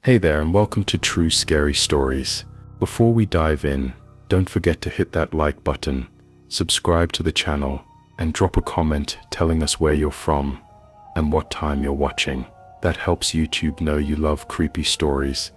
Hey there and welcome to True Scary Stories. Before we dive in, don't forget to hit that like button, subscribe to the channel, and drop a comment telling us where you're from and what time you're watching. That helps YouTube know you love creepy stories,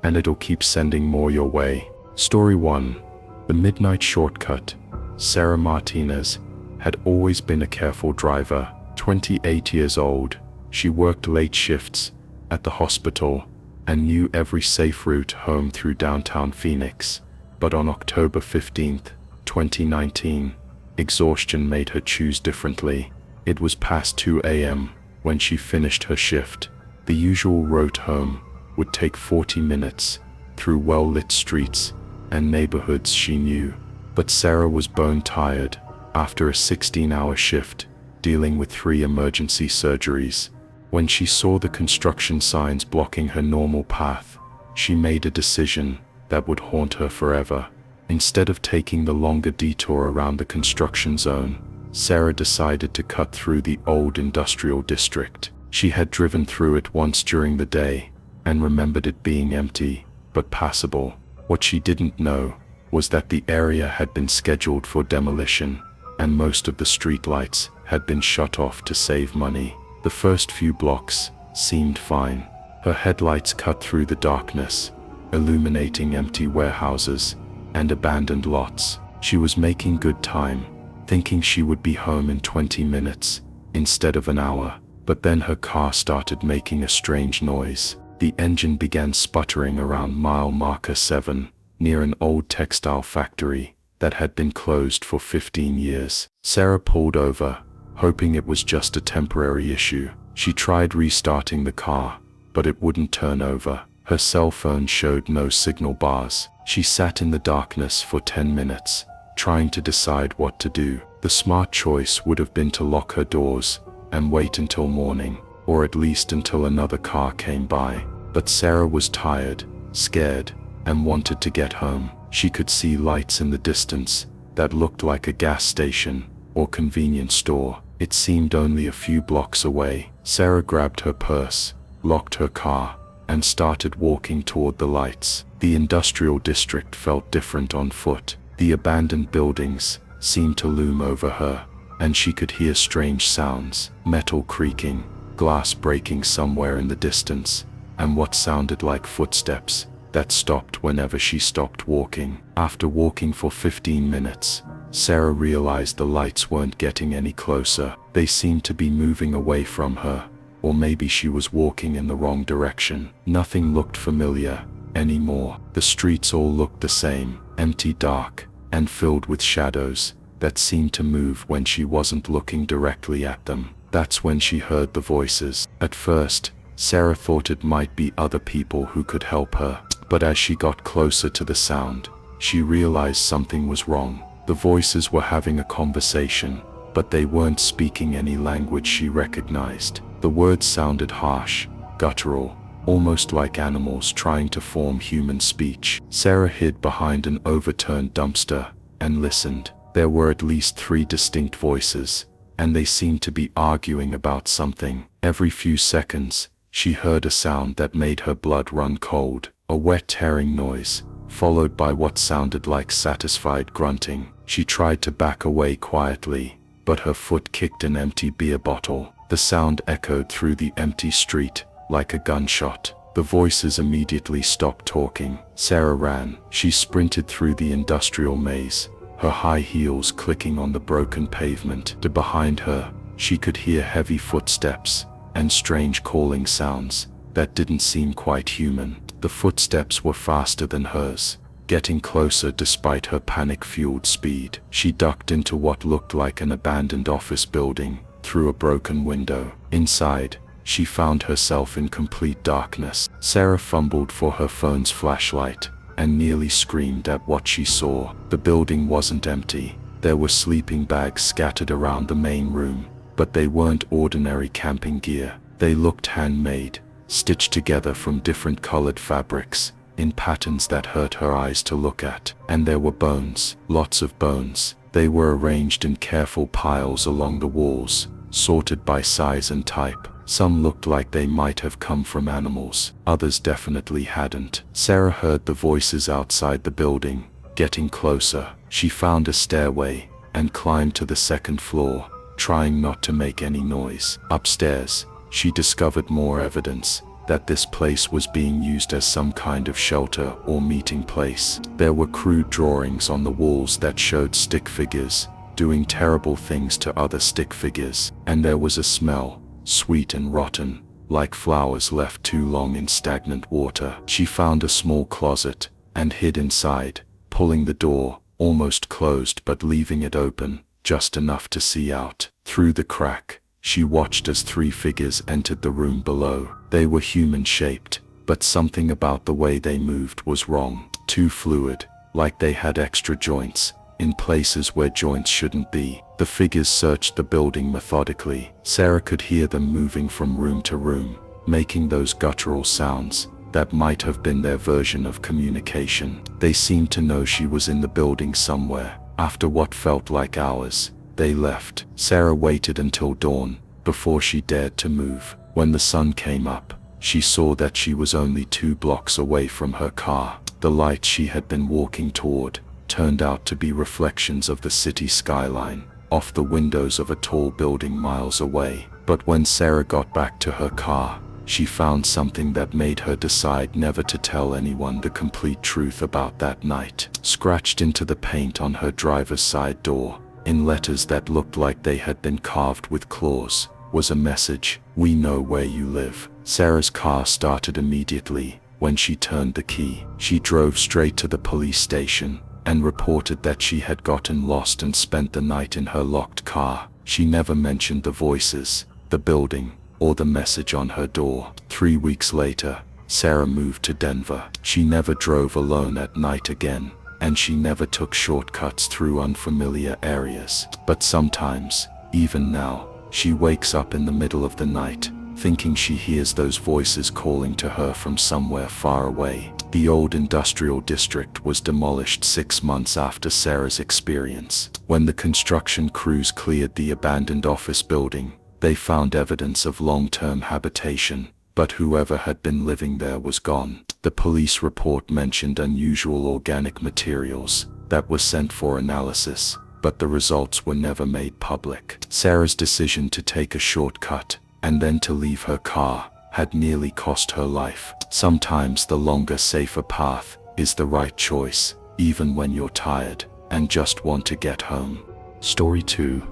and it'll keep sending more your way. Story 1. The Midnight Shortcut. Sarah Martinez had always been a careful driver. 28 years old, she worked late shifts at the hospital and knew every safe route home through downtown Phoenix. But on October 15th, 2019, exhaustion made her choose differently. It was past 2 a.m. when she finished her shift. The usual route home would take 40 minutes through well-lit streets and neighborhoods she knew. But Sarah was bone tired after a 16-hour shift dealing with 3 emergency surgeries. When she saw the construction signs blocking her normal path, she made a decision that would haunt her forever. Instead of taking the longer detour around the construction zone, Sarah decided to cut through the old industrial district. She had driven through it once during the day and remembered it being empty but passable. What she didn't know was that the area had been scheduled for demolition, and most of the streetlights had been shut off to save money. The first few blocks seemed fine. Her headlights cut through the darkness, illuminating empty warehouses and abandoned lots. She was making good time, thinking she would be home in 20 minutes instead of an hour. But then her car started making a strange noise. The engine began sputtering around mile marker 7, near an old textile factory that had been closed for 15 years. Sarah pulled over, hoping it was just a temporary issue. She tried restarting the car, but it wouldn't turn over. Her cell phone showed no signal bars. She sat in the darkness for 10 minutes, trying to decide what to do. The smart choice would have been to lock her doors and wait until morning, or at least until another car came by. But Sarah was tired, scared, and wanted to get home. She could see lights in the distance that looked like a gas station or convenience store. It seemed only a few blocks away. Sarah grabbed her purse, locked her car, and started walking toward the lights. The industrial district felt different on foot. The abandoned buildings seemed to loom over her, and she could hear strange sounds: metal creaking, glass breaking somewhere in the distance, and what sounded like footsteps that stopped whenever she stopped walking. After walking for 15 minutes, Sarah realized the lights weren't getting any closer. They seemed to be moving away from her, or maybe she was walking in the wrong direction. Nothing looked familiar anymore. The streets all looked the same, empty, dark, and filled with shadows that seemed to move when she wasn't looking directly at them. That's when she heard the voices. At first, Sarah thought it might be other people who could help her, but as she got closer to the sound, she realized something was wrong. The voices were having a conversation, but they weren't speaking any language she recognized. The words sounded harsh, guttural, almost like animals trying to form human speech. Sarah hid behind an overturned dumpster and listened. There were at least 3 distinct voices, and they seemed to be arguing about something. Every few seconds, she heard a sound that made her blood run cold. A wet tearing noise, followed by what sounded like satisfied grunting. She tried to back away quietly, but her foot kicked an empty beer bottle. The sound echoed through the empty street like a gunshot. The voices immediately stopped talking. Sarah ran. She sprinted through the industrial maze, her high heels clicking on the broken pavement. Behind her, she could hear heavy footsteps and strange calling sounds that didn't seem quite human. The footsteps were faster than hers, getting closer despite her panic-fueled speed. She ducked into what looked like an abandoned office building through a broken window. Inside, she found herself in complete darkness. Sarah fumbled for her phone's flashlight and nearly screamed at what she saw. The building wasn't empty. There were sleeping bags scattered around the main room, but they weren't ordinary camping gear. They looked handmade, stitched together from different colored fabrics, in patterns that hurt her eyes to look at. And there were bones, lots of bones. They were arranged in careful piles along the walls, sorted by size and type. Some looked like they might have come from animals, others definitely hadn't. Sarah heard the voices outside the building, getting closer. She found a stairway and climbed to the second floor, trying not to make any noise. Upstairs, she discovered more evidence that this place was being used as some kind of shelter or meeting place. There were crude drawings on the walls that showed stick figures doing terrible things to other stick figures, and there was a smell, sweet and rotten, like flowers left too long in stagnant water. She found a small closet and hid inside, pulling the door almost closed but leaving it open just enough to see out. Through the crack, she watched as 3 figures entered the room below. They were human-shaped, but something about the way they moved was wrong. Too fluid, like they had extra joints in places where joints shouldn't be. The figures searched the building methodically. Sarah could hear them moving from room to room, making those guttural sounds that might have been their version of communication. They seemed to know she was in the building somewhere. After what felt like hours, they left. Sarah waited until dawn before she dared to move. When the sun came up, she saw that she was only 2 blocks away from her car. The light she had been walking toward turned out to be reflections of the city skyline off the windows of a tall building miles away. But when Sarah got back to her car, she found something that made her decide never to tell anyone the complete truth about that night. Scratched into the paint on her driver's side door, in letters that looked like they had been carved with claws, was a message: "We know where you live." Sarah's car started immediately. When she turned the key, she drove straight to the police station and reported that she had gotten lost and spent the night in her locked car. She never mentioned the voices, the building, or the message on her door. 3 weeks later, Sarah moved to Denver. She never drove alone at night again, and she never took shortcuts through unfamiliar areas. But sometimes, even now, she wakes up in the middle of the night, thinking she hears those voices calling to her from somewhere far away. The old industrial district was demolished 6 months after Sarah's experience. When the construction crews cleared the abandoned office building, they found evidence of long-term habitation, but whoever had been living there was gone. The police report mentioned unusual organic materials that were sent for analysis, but the results were never made public. Sarah's decision to take a shortcut and then to leave her car had nearly cost her life. Sometimes the longer, safer path is the right choice, even when you're tired and just want to get home. Story 2.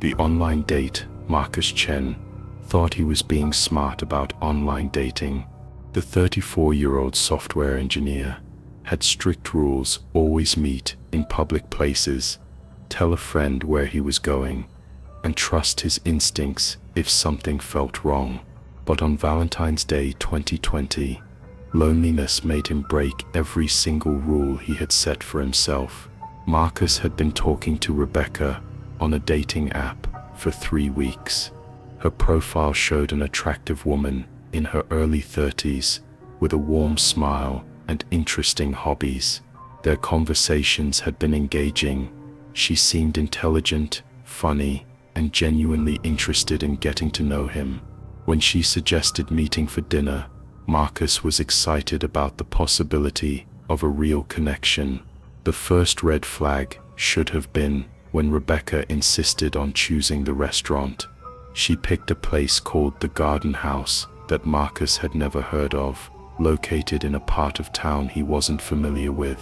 The online date. Marcus Chen thought he was being smart about online dating. The 34-year-old software engineer had strict rules: always meet in public places, tell a friend where he was going, and trust his instincts if something felt wrong. But on Valentine's Day 2020, loneliness made him break every single rule he had set for himself. Marcus had been talking to Rebecca on a dating app for 3 weeks. Her profile showed an attractive woman in her early 30s with a warm smile and interesting hobbies. Their conversations had been engaging. She seemed intelligent, funny, and genuinely interested in getting to know him. When she suggested meeting for dinner, Marcus was excited about the possibility of a real connection. The first red flag should have been when Rebecca insisted on choosing the restaurant. She picked a place called the Garden House that Marcus had never heard of, located in a part of town he wasn't familiar with.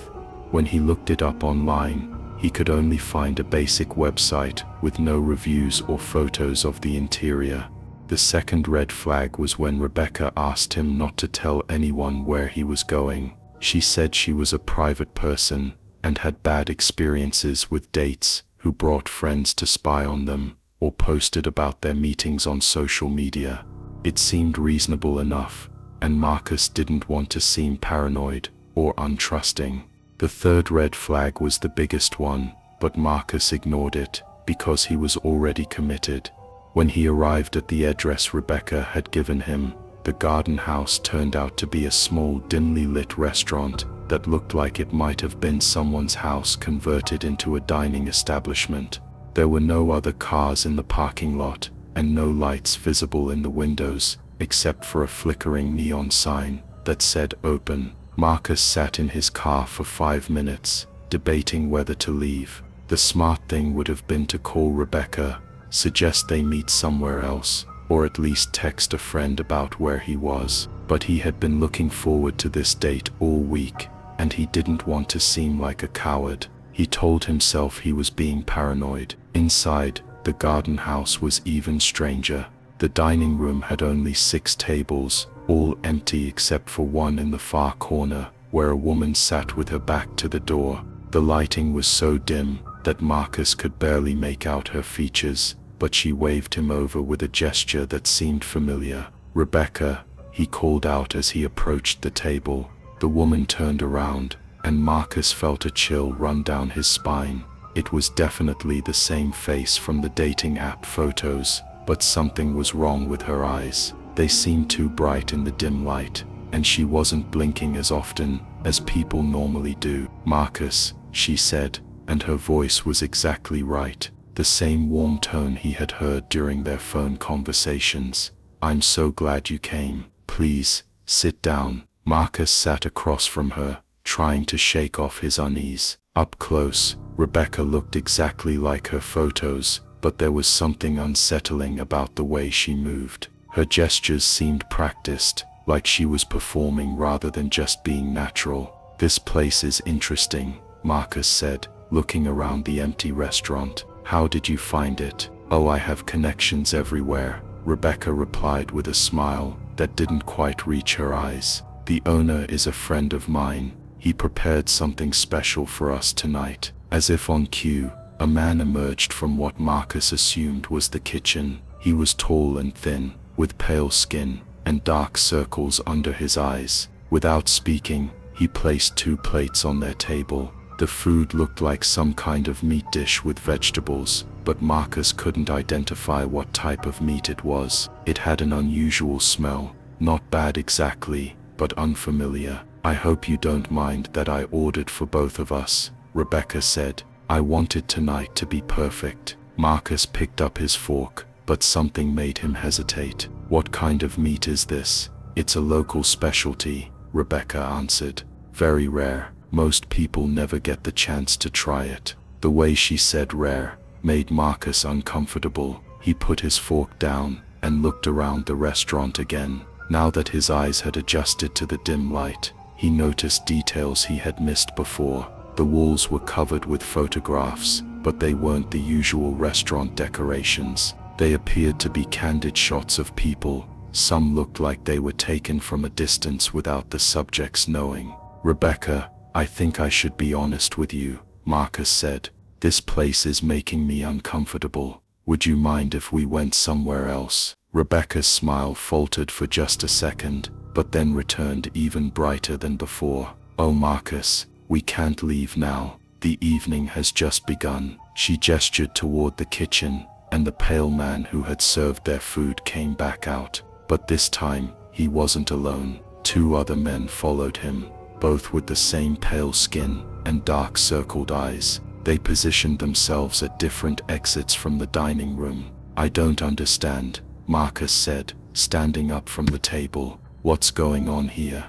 When he looked it up online, he could only find a basic website with no reviews or photos of the interior. The second red flag was when Rebecca asked him not to tell anyone where he was going. She said she was a private person and had bad experiences with dates who brought friends to spy on them or posted about their meetings on social media. It seemed reasonable enough, and Marcus didn't want to seem paranoid or untrusting. The third red flag was the biggest one, but Marcus ignored it because he was already committed. When he arrived at the address Rebecca had given him, the Garden House turned out to be a small, dimly lit restaurant that looked like it might have been someone's house converted into a dining establishment. There were no other cars in the parking lot, and no lights visible in the windows, except for a flickering neon sign that said open. Marcus sat in his car for 5 minutes, debating whether to leave. The smart thing would have been to call Rebecca, suggest they meet somewhere else, or at least text a friend about where he was. But he had been looking forward to this date all week, and he didn't want to seem like a coward. He told himself he was being paranoid. Inside, the garden house was even stranger. The dining room had only 6 tables, all empty except for one in the far corner, where a woman sat with her back to the door. The lighting was so dim that Marcus could barely make out her features, but she waved him over with a gesture that seemed familiar. "Rebecca," he called out as he approached the table. The woman turned around, and Marcus felt a chill run down his spine. It was definitely the same face from the dating app photos, but something was wrong with her eyes. They seemed too bright in the dim light, and she wasn't blinking as often as people normally do. "Marcus," she said, and her voice was exactly right, the same warm tone he had heard during their phone conversations. "I'm so glad you came. Please, sit down." Marcus sat across from her, trying to shake off his unease. Up close, Rebecca looked exactly like her photos, but there was something unsettling about the way she moved. Her gestures seemed practiced, like she was performing rather than just being natural. "This place is interesting," Marcus said, looking around the empty restaurant. "How did you find it?" "Oh, I have connections everywhere," Rebecca replied with a smile that didn't quite reach her eyes. "The owner is a friend of mine. He prepared something special for us tonight." As if on cue, a man emerged from what Marcus assumed was the kitchen. He was tall and thin, with pale skin and dark circles under his eyes. Without speaking, he placed 2 plates on their table. The food looked like some kind of meat dish with vegetables, but Marcus couldn't identify what type of meat it was. It had an unusual smell, not bad exactly, but unfamiliar. "I hope you don't mind that I ordered for both of us," Rebecca said. "I wanted tonight to be perfect." Marcus picked up his fork, but something made him hesitate. "What kind of meat is this?" "It's a local specialty," Rebecca answered. "Very rare. Most people never get the chance to try it." The way she said rare made Marcus uncomfortable. He put his fork down and looked around the restaurant again. Now that his eyes had adjusted to the dim light, he noticed details he had missed before. The walls were covered with photographs, but they weren't the usual restaurant decorations. They appeared to be candid shots of people. Some looked like they were taken from a distance without the subjects knowing. "Rebecca, I think I should be honest with you," Marcus said. "This place is making me uncomfortable. Would you mind if we went somewhere else?" Rebecca's smile faltered for just a second, but then returned even brighter than before. "Oh Marcus, we can't leave now. The evening has just begun." She gestured toward the kitchen, and the pale man who had served their food came back out. But this time, he wasn't alone. 2 other men followed him, both with the same pale skin and dark circled eyes. They positioned themselves at different exits from the dining room. "I don't understand," Marcus said, standing up from the table. "What's going on here?"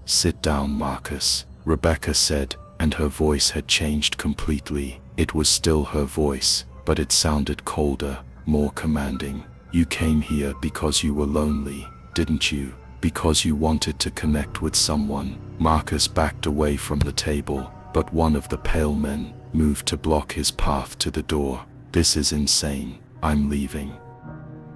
"Sit down, Marcus," Rebecca said, and her voice had changed completely. It was still her voice, but it sounded colder, more commanding. "You came here because you were lonely, didn't you? Because you wanted to connect with someone." Marcus backed away from the table, but one of the pale men moved to block his path to the door. "This is insane. I'm leaving."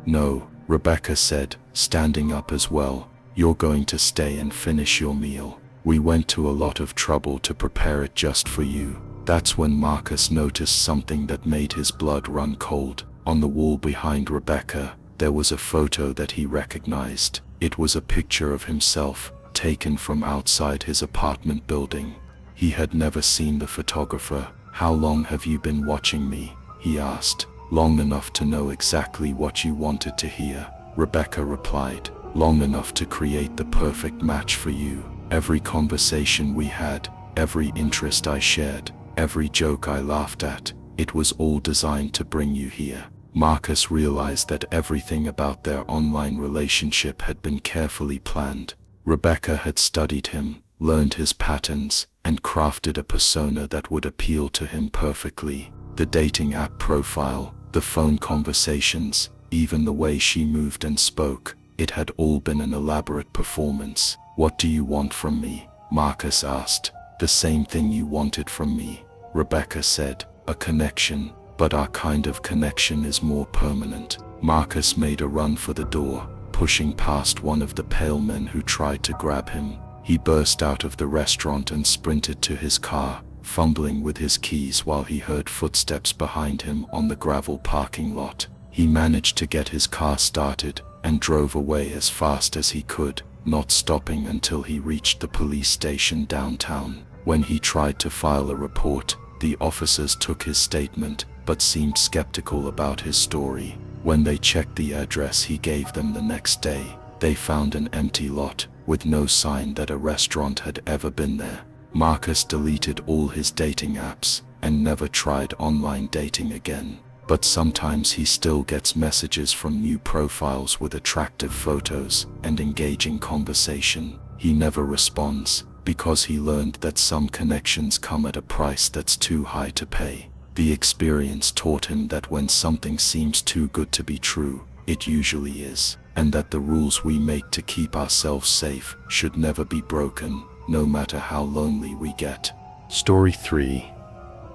"No," Rebecca said, standing up as well. "You're going to stay and finish your meal. We went to a lot of trouble to prepare it just for you." That's when Marcus noticed something that made his blood run cold. On the wall behind Rebecca, there was a photo that he recognized. It was a picture of himself, taken from outside his apartment building. He had never seen the photographer. "How long have you been watching me?" he asked. "Long enough to know exactly what you wanted to hear," Rebecca replied. "Long enough to create the perfect match for you. Every conversation we had, every interest I shared, every joke I laughed at, it was all designed to bring you here." Marcus realized that everything about their online relationship had been carefully planned. Rebecca had studied him, learned his patterns, and crafted a persona that would appeal to him perfectly. The dating app profile, the phone conversations, even the way she moved and spoke, it had all been an elaborate performance. "What do you want from me?" Marcus asked. "The same thing you wanted from me," Rebecca said. "A connection, but our kind of connection is more permanent." Marcus made a run for the door, pushing past one of the pale men who tried to grab him. He burst out of the restaurant and sprinted to his car, fumbling with his keys while he heard footsteps behind him on the gravel parking lot. He managed to get his car started and drove away as fast as he could, not stopping until he reached the police station downtown. When he tried to file a report, the officers took his statement but seemed skeptical about his story. When they checked the address he gave them the next day, they found an empty lot with no sign that a restaurant had ever been there. Marcus deleted all his dating apps and never tried online dating again. But sometimes he still gets messages from new profiles with attractive photos and engaging conversation. He never responds because he learned that some connections come at a price that's too high to pay. The experience taught him that when something seems too good to be true, it usually is, and that the rules we make to keep ourselves safe should never be broken, no matter how lonely we get. Story 3.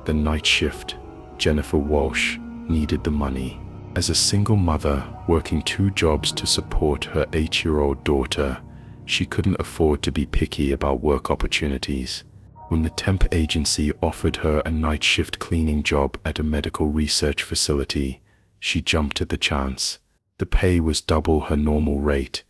The Night Shift. Jennifer Walsh needed the money. As a single mother working 2 jobs to support her 8-year-old daughter, she couldn't afford to be picky about work opportunities. When the temp agency offered her a night shift cleaning job at a medical research facility, she jumped at the chance. The pay was double her normal rate,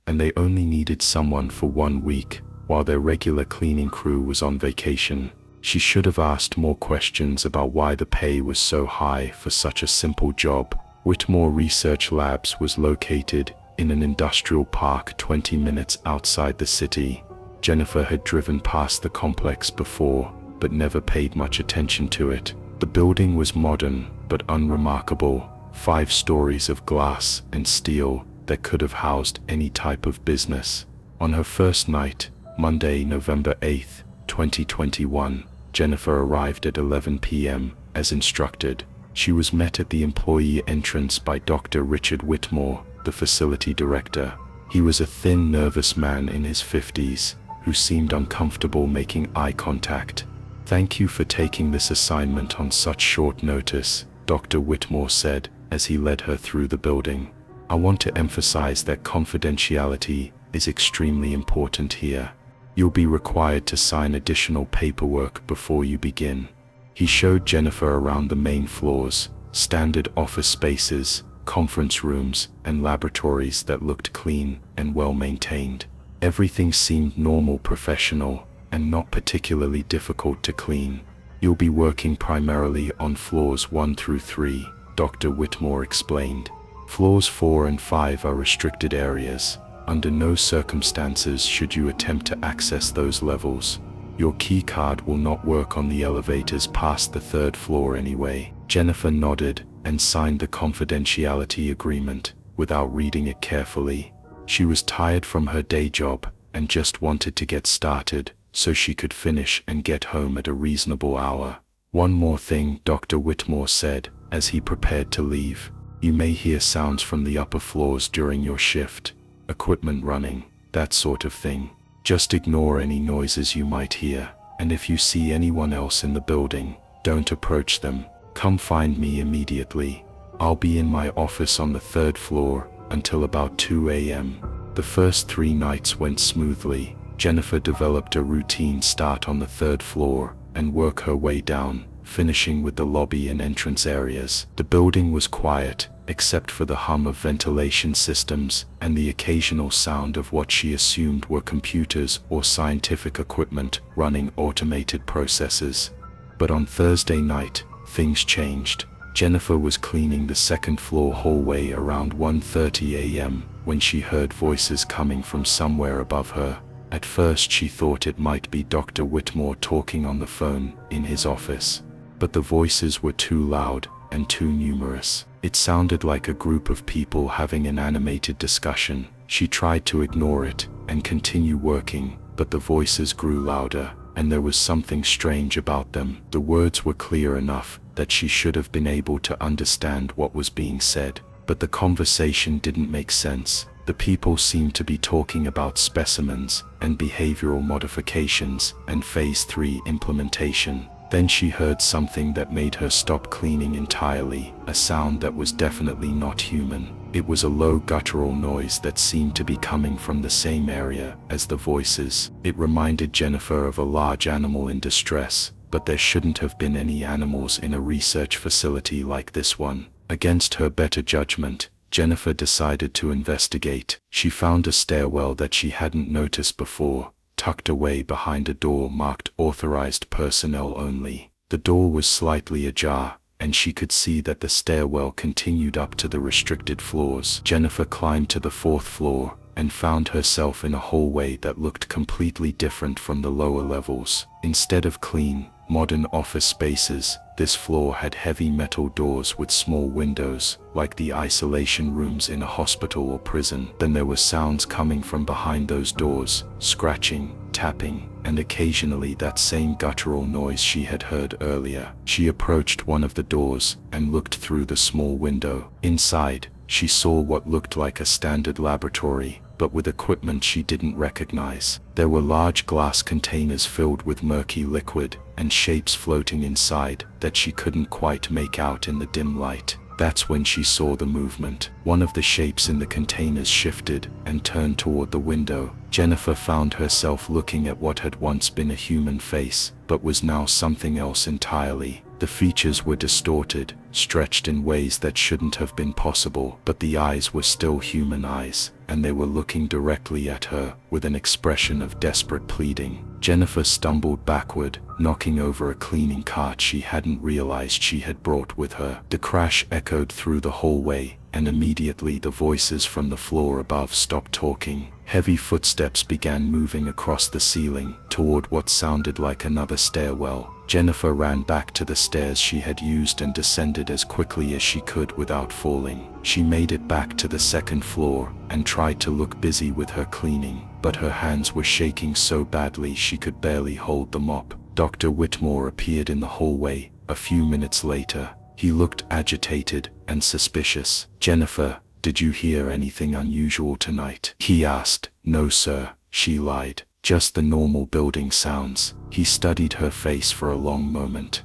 and they only needed someone for 1 week while their regular cleaning crew was on vacation. She should have asked more questions about why the pay was so high for such a simple job. Whitmore Research Labs was located in an industrial park 20 minutes outside the city. Jennifer had driven past the complex before, but never paid much attention to it. The building was modern, but unremarkable. 5 stories of glass and steel that could have housed any type of business. On her first night, Monday, November 8, 2021, Jennifer arrived at 11 p.m. as instructed. She was met at the employee entrance by Dr. Richard Whitmore, the facility director. He was a thin, nervous man in his 50s, who seemed uncomfortable making eye contact. "Thank you for taking this assignment on such short notice," Dr. Whitmore said as he led her through the building. "I want to emphasize that confidentiality is extremely important here. You'll be required to sign additional paperwork before you begin." He showed Jennifer around the main floors, standard office spaces, conference rooms, and laboratories that looked clean and well maintained. Everything seemed normal, professional, and not particularly difficult to clean. "You'll be working primarily on floors 1 through 3, Dr. Whitmore explained. "Floors 4 and 5 are restricted areas. Under no circumstances should you attempt to access those levels. Your key card will not work on the elevators past the 3rd floor anyway." Jennifer nodded and signed the confidentiality agreement without reading it carefully. She was tired from her day job and just wanted to get started so she could finish and get home at a reasonable hour. "One more thing," Dr. Whitmore said as he prepared to leave. "You may hear sounds from the upper floors during your shift. Equipment running, that sort of thing. Just ignore any noises you might hear, and if you see anyone else in the building, don't approach them. Come find me immediately. I'll be in my office on the 3rd floor until about 2 a.m. The first 3 nights went smoothly. Jennifer developed a routine: start on the 3rd floor and work her way down, finishing with the lobby and entrance areas. The building was quiet, except for the hum of ventilation systems and the occasional sound of what she assumed were computers or scientific equipment running automated processes. But on Thursday night, things changed. Jennifer was cleaning the 2nd floor hallway around 1:30 a.m. when she heard voices coming from somewhere above her. At first she thought it might be Dr. Whitmore talking on the phone in his office, but the voices were too loud and too numerous. It sounded like a group of people having an animated discussion. She tried to ignore it and continue working, but the voices grew louder, and there was something strange about them. The words were clear enough that she should have been able to understand what was being said, but the conversation didn't make sense. The people seemed to be talking about specimens and behavioral modifications and Phase 3 implementation. Then she heard something that made her stop cleaning entirely, a sound that was definitely not human. It was a low guttural noise that seemed to be coming from the same area as the voices. It reminded Jennifer of a large animal in distress, but there shouldn't have been any animals in a research facility like this one. Against her better judgment, Jennifer decided to investigate. She found a stairwell that she hadn't noticed before, tucked away behind a door marked "Authorized Personnel Only." The door was slightly ajar, and she could see that the stairwell continued up to the restricted floors. Jennifer climbed to the 4th floor and found herself in a hallway that looked completely different from the lower levels. Instead of clean, modern office spaces, this floor had heavy metal doors with small windows, like the isolation rooms in a hospital or prison. Then there were sounds coming from behind those doors, scratching, tapping, and occasionally that same guttural noise she had heard earlier. She approached one of the doors and looked through the small window. Inside, she saw what looked like a standard laboratory, but with equipment she didn't recognize. There were large glass containers filled with murky liquid, and shapes floating inside that she couldn't quite make out in the dim light. That's when she saw the movement. One of the shapes in the containers shifted and turned toward the window. Jennifer found herself looking at what had once been a human face, but was now something else entirely. The features were distorted, stretched in ways that shouldn't have been possible, but the eyes were still human eyes, and they were looking directly at her with an expression of desperate pleading. Jennifer stumbled backward, knocking over a cleaning cart she hadn't realized she had brought with her. The crash echoed through the hallway, and immediately the voices from the floor above stopped talking. Heavy footsteps began moving across the ceiling toward what sounded like another stairwell. Jennifer ran back to the stairs she had used and descended as quickly as she could without falling. She made it back to the 2nd floor and tried to look busy with her cleaning, but her hands were shaking so badly she could barely hold the mop. Dr. Whitmore appeared in the hallway a few minutes later. He looked agitated and suspicious. "Jennifer, did you hear anything unusual tonight?" he asked. "No, sir," she lied. "Just the normal building sounds." He studied her face for a long moment.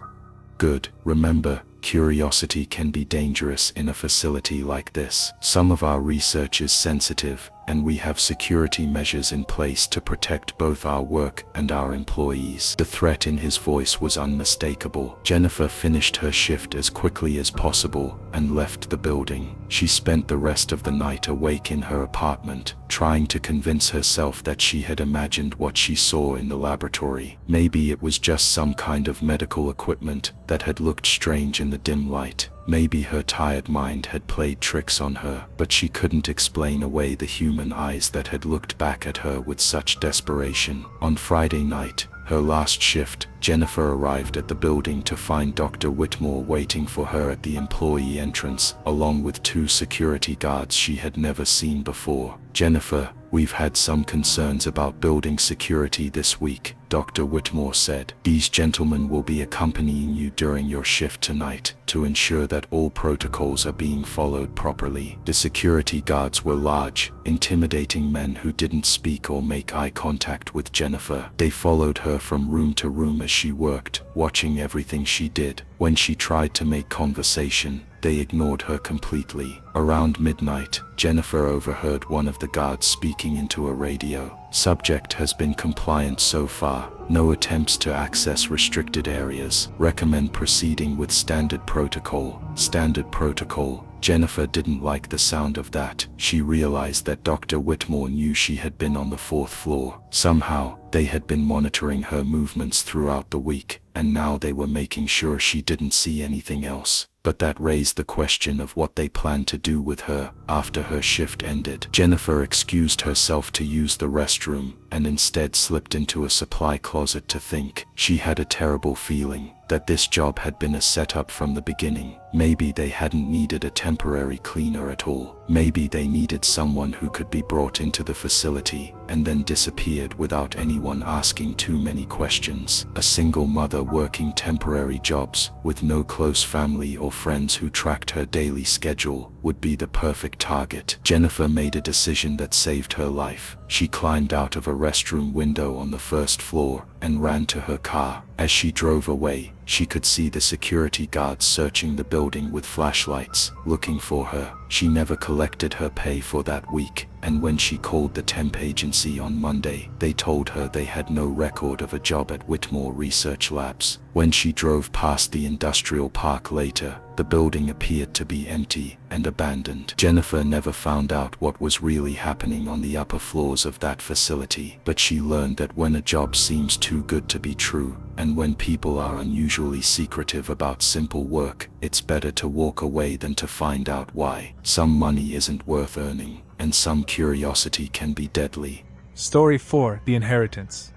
"Good. Remember, curiosity can be dangerous in a facility like this. Some of our research is sensitive, and we have security measures in place to protect both our work and our employees." The threat in his voice was unmistakable. Jennifer finished her shift as quickly as possible and left the building. She spent the rest of the night awake in her apartment, trying to convince herself that she had imagined what she saw in the laboratory. Maybe it was just some kind of medical equipment that had looked strange in the dim light. Maybe her tired mind had played tricks on her, but she couldn't explain away the human eyes that had looked back at her with such desperation. On Friday night, her last shift, Jennifer arrived at the building to find Dr. Whitmore waiting for her at the employee entrance, along with 2 security guards she had never seen before. "Jennifer, we've had some concerns about building security this week," Dr. Whitmore said. "These gentlemen will be accompanying you during your shift tonight to ensure that all protocols are being followed properly." The security guards were large, intimidating men who didn't speak or make eye contact with Jennifer. They followed her from room to room as she worked, watching everything she did. When she tried to make conversation, they ignored her completely. Around midnight, Jennifer overheard one of the guards speaking into a radio. "Subject has been compliant so far. No attempts to access restricted areas. Recommend proceeding with standard protocol." Standard protocol. Jennifer didn't like the sound of that. She realized that Dr. Whitmore knew she had been on the 4th floor. Somehow, they had been monitoring her movements throughout the week, and now they were making sure she didn't see anything else. But that raised the question of what they planned to do with her after her shift ended. Jennifer excused herself to use the restroom and instead slipped into a supply closet to think. She had a terrible feeling that this job had been a setup from the beginning. Maybe they hadn't needed a temporary cleaner at all. Maybe they needed someone who could be brought into the facility and then disappeared without anyone asking too many questions. A single mother working temporary jobs with no close family or friends who tracked her daily schedule would be the perfect target. Jennifer made a decision that saved her life. She climbed out of a restroom window on the first floor and ran to her car. As she drove away, she could see the security guards searching the building with flashlights, looking for her. She never collected her pay for that week, and when she called the temp agency on Monday, they told her they had no record of a job at Whitmore Research Labs. When she drove past the industrial park later, the building appeared to be empty and abandoned. Jennifer never found out what was really happening on the upper floors of that facility, but she learned that when a job seems too good to be true, and when people are unusually secretive about simple work, it's better to walk away than to find out why. Some money isn't worth earning, and some curiosity can be deadly. Story 4: The Inheritance.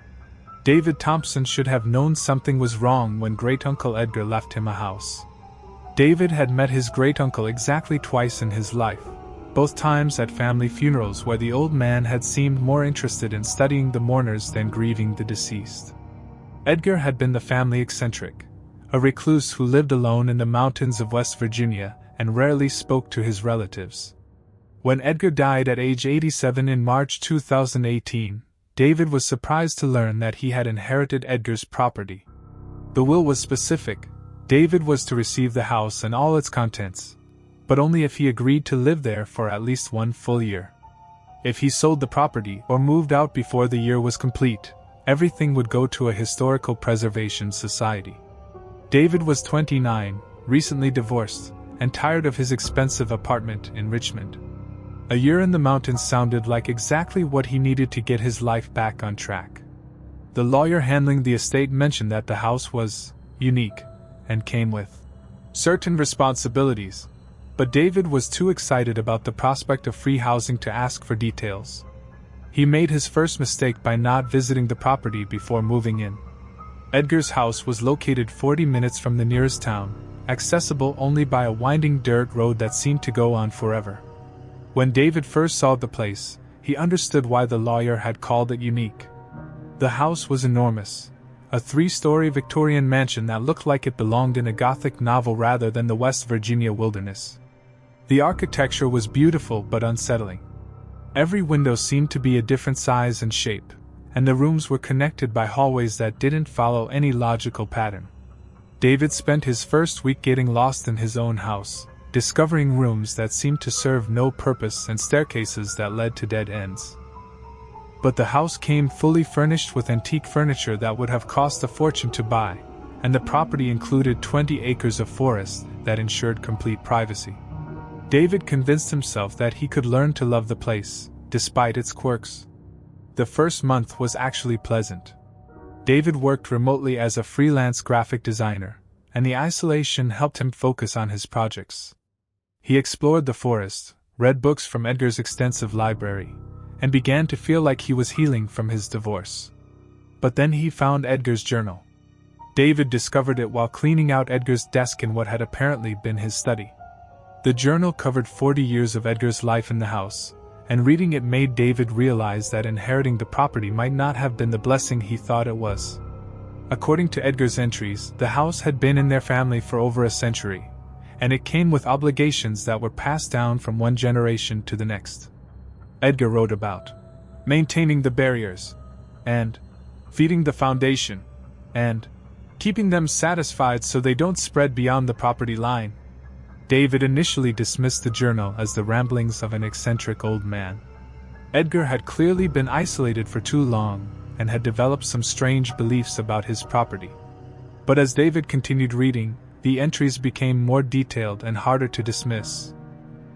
David Thompson should have known something was wrong when great-uncle Edgar left him a house. David had met his great-uncle exactly twice in his life, both times at family funerals where the old man had seemed more interested in studying the mourners than grieving the deceased. Edgar had been the family eccentric, a recluse who lived alone in the mountains of West Virginia and rarely spoke to his relatives. When Edgar died at age 87 in March 2018, David was surprised to learn that he had inherited Edgar's property. The will was specific. David was to receive the house and all its contents, but only if he agreed to live there for at least 1 full year. If he sold the property or moved out before the year was complete, everything would go to a historical preservation society. David was 29, recently divorced, and tired of his expensive apartment in Richmond. A year in the mountains sounded like exactly what he needed to get his life back on track. The lawyer handling the estate mentioned that the house was unique and came with certain responsibilities, but David was too excited about the prospect of free housing to ask for details. He made his first mistake by not visiting the property before moving in. Edgar's house was located 40 minutes from the nearest town, accessible only by a winding dirt road that seemed to go on forever. When David first saw the place, he understood why the lawyer had called it unique. The house was enormous, a 3-story Victorian mansion that looked like it belonged in a Gothic novel rather than the West Virginia wilderness. The architecture was beautiful but unsettling. Every window seemed to be a different size and shape, and the rooms were connected by hallways that didn't follow any logical pattern. David spent his first week getting lost in his own house, discovering rooms that seemed to serve no purpose and staircases that led to dead ends. But the house came fully furnished with antique furniture that would have cost a fortune to buy, and the property included 20 acres of forest that ensured complete privacy. David convinced himself that he could learn to love the place, despite its quirks. The first month was actually pleasant. David worked remotely as a freelance graphic designer, and the isolation helped him focus on his projects. He explored the forest, read books from Edgar's extensive library, and began to feel like he was healing from his divorce. But then he found Edgar's journal. David discovered it while cleaning out Edgar's desk in what had apparently been his study. The journal covered 40 years of Edgar's life in the house, and reading it made David realize that inheriting the property might not have been the blessing he thought it was. According to Edgar's entries, the house had been in their family for over a century, and it came with obligations that were passed down from one generation to the next. Edgar wrote about maintaining the barriers, and feeding the foundation, and keeping them satisfied so they don't spread beyond the property line. David initially dismissed the journal as the ramblings of an eccentric old man. Edgar had clearly been isolated for too long and had developed some strange beliefs about his property. But as David continued reading, the entries became more detailed and harder to dismiss.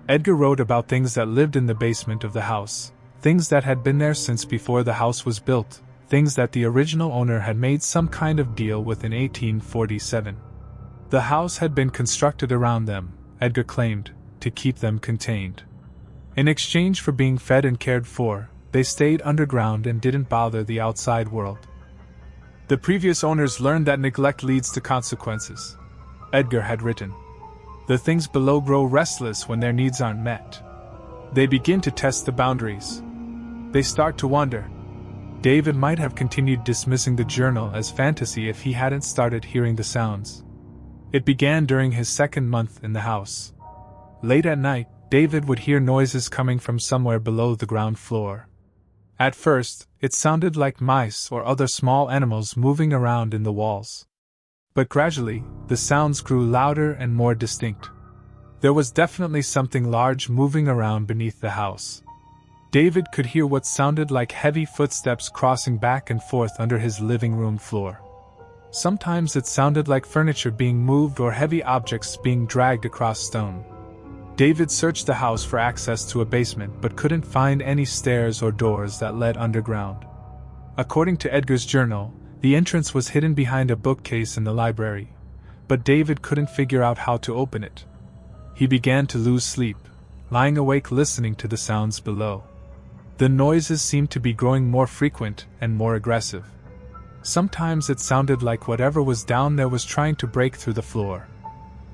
Edgar wrote about things that lived in the basement of the house, things that had been there since before the house was built, things that the original owner had made some kind of deal with in 1847. The house had been constructed around them, Edgar claimed, to keep them contained. In exchange for being fed and cared for, they stayed underground and didn't bother the outside world. The previous owners learned that neglect leads to consequences, Edgar had written. The things below grow restless when their needs aren't met. They begin to test the boundaries. They start to wonder. David might have continued dismissing the journal as fantasy if he hadn't started hearing the sounds. It began during his second month in the house. Late at night, David would hear noises coming from somewhere below the ground floor. At first, it sounded like mice or other small animals moving around in the walls. But gradually, the sounds grew louder and more distinct. There was definitely something large moving around beneath the house. David could hear what sounded like heavy footsteps crossing back and forth under his living room floor. Sometimes it sounded like furniture being moved or heavy objects being dragged across stone. David searched the house for access to a basement but couldn't find any stairs or doors that led underground. According to Edgar's journal, the entrance was hidden behind a bookcase in the library, but David couldn't figure out how to open it. He began to lose sleep, lying awake listening to the sounds below. The noises seemed to be growing more frequent and more aggressive. Sometimes it sounded like whatever was down there was trying to break through the floor.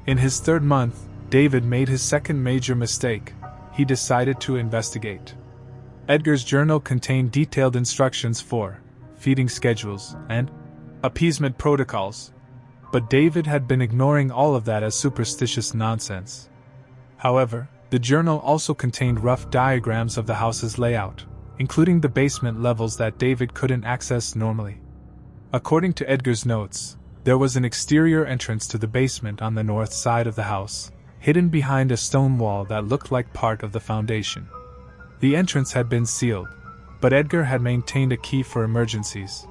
In his third month, David made his second major mistake. He decided to investigate. Edgar's journal contained detailed instructions for feeding schedules and appeasement protocols, but David had been ignoring all of that as superstitious nonsense. However, the journal also contained rough diagrams of the house's layout, including the basement levels that David couldn't access normally. According to Edgar's notes, there was an exterior entrance to the basement on the north side of the house, hidden behind a stone wall that looked like part of the foundation. The entrance had been sealed, but Edgar had maintained a key for emergencies.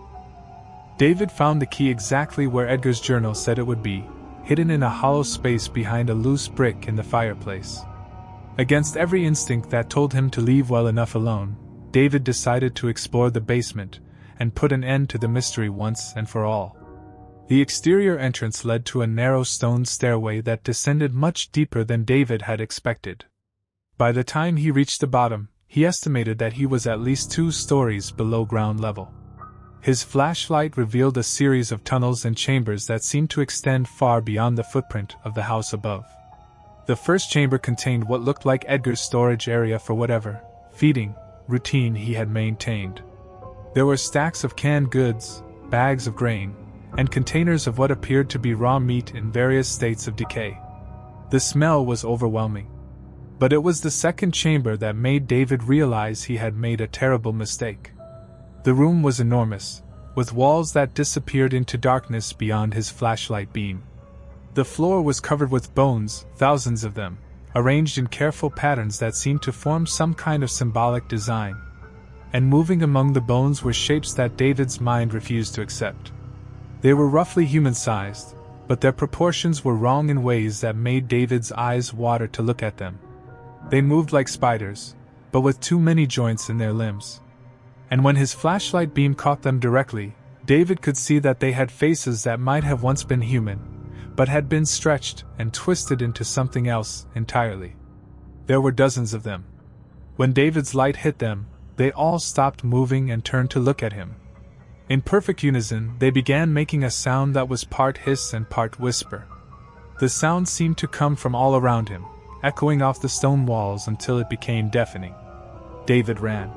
David found the key exactly where Edgar's journal said it would be, hidden in a hollow space behind a loose brick in the fireplace. Against every instinct that told him to leave well enough alone, David decided to explore the basement and put an end to the mystery once and for all. The exterior entrance led to a narrow stone stairway that descended much deeper than David had expected. By the time he reached the bottom, he estimated that he was at least 2 stories below ground level. His flashlight revealed a series of tunnels and chambers that seemed to extend far beyond the footprint of the house above. The first chamber contained what looked like Edgar's storage area for whatever feeding routine he had maintained. There were stacks of canned goods, bags of grain, and containers of what appeared to be raw meat in various states of decay. The smell was overwhelming. But it was the second chamber that made David realize he had made a terrible mistake. The room was enormous, with walls that disappeared into darkness beyond his flashlight beam. The floor was covered with bones, thousands of them, arranged in careful patterns that seemed to form some kind of symbolic design. And moving among the bones were shapes that David's mind refused to accept. They were roughly human-sized, but their proportions were wrong in ways that made David's eyes water to look at them. They moved like spiders, but with too many joints in their limbs. And when his flashlight beam caught them directly, David could see that they had faces that might have once been human, but had been stretched and twisted into something else entirely. There were dozens of them. When David's light hit them, they all stopped moving and turned to look at him. In perfect unison, they began making a sound that was part hiss and part whisper. The sound seemed to come from all around him, echoing off the stone walls until it became deafening. David ran.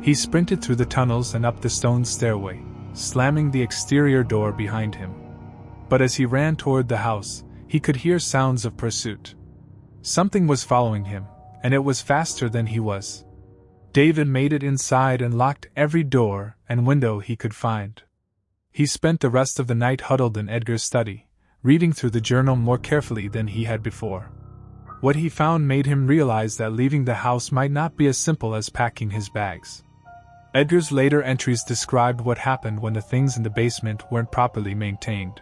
He sprinted through the tunnels and up the stone stairway, slamming the exterior door behind him. But as he ran toward the house, he could hear sounds of pursuit. Something was following him, and it was faster than he was. David made it inside and locked every door and window he could find. He spent the rest of the night huddled in Edgar's study, reading through the journal more carefully than he had before. What he found made him realize that leaving the house might not be as simple as packing his bags. Edgar's later entries described what happened when the things in the basement weren't properly maintained.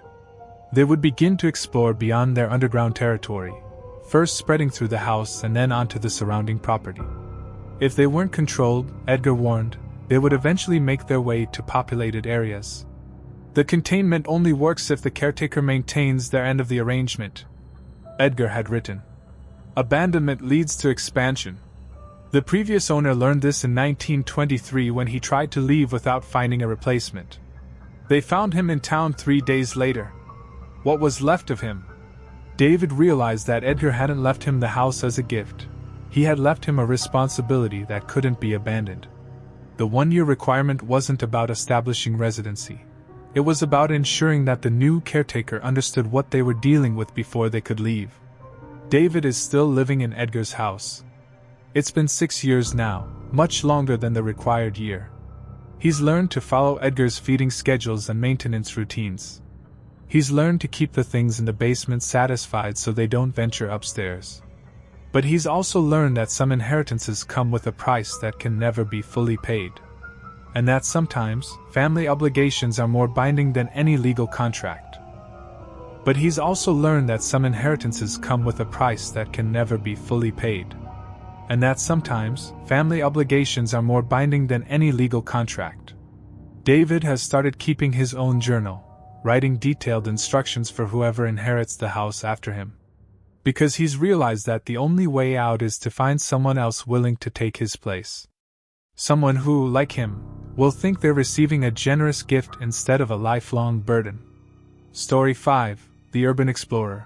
They would begin to explore beyond their underground territory, first spreading through the house and then onto the surrounding property. If they weren't controlled, Edgar warned, they would eventually make their way to populated areas. The containment only works if the caretaker maintains their end of the arrangement, Edgar had written. Abandonment leads to expansion. The previous owner learned this in 1923 when he tried to leave without finding a replacement. They found him in town 3 days later. What was left of him? David realized that Edgar hadn't left him the house as a gift. He had left him a responsibility that couldn't be abandoned. The 1-year requirement wasn't about establishing residency. It was about ensuring that the new caretaker understood what they were dealing with before they could leave. David is still living in Edgar's house. It's been 6 years now, much longer than the required year. He's learned to follow Edgar's feeding schedules and maintenance routines. He's learned to keep the things in the basement satisfied so they don't venture upstairs. But he's also learned that some inheritances come with a price that can never be fully paid. And that sometimes, family obligations are more binding than any legal contract. But he's also learned that some inheritances come with a price that can never be fully paid. And that sometimes, family obligations are more binding than any legal contract. David has started keeping his own journal, writing detailed instructions for whoever inherits the house after him. Because he's realized that the only way out is to find someone else willing to take his place. Someone who, like him, will think they're receiving a generous gift instead of a lifelong burden. Story 5: The Urban Explorer.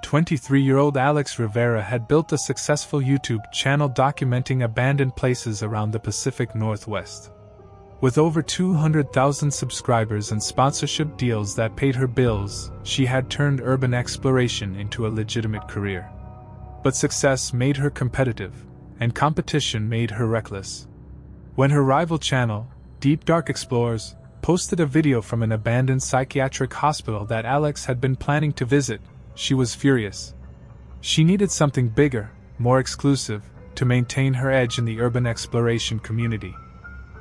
23-year-old Alex Rivera had built a successful YouTube channel documenting abandoned places around the Pacific Northwest. With over 200,000 subscribers and sponsorship deals that paid her bills, she had turned urban exploration into a legitimate career. But success made her competitive, and competition made her reckless. When her rival channel, Deep Dark Explorers, posted a video from an abandoned psychiatric hospital that Alex had been planning to visit, she was furious. She needed something bigger, more exclusive, to maintain her edge in the urban exploration community.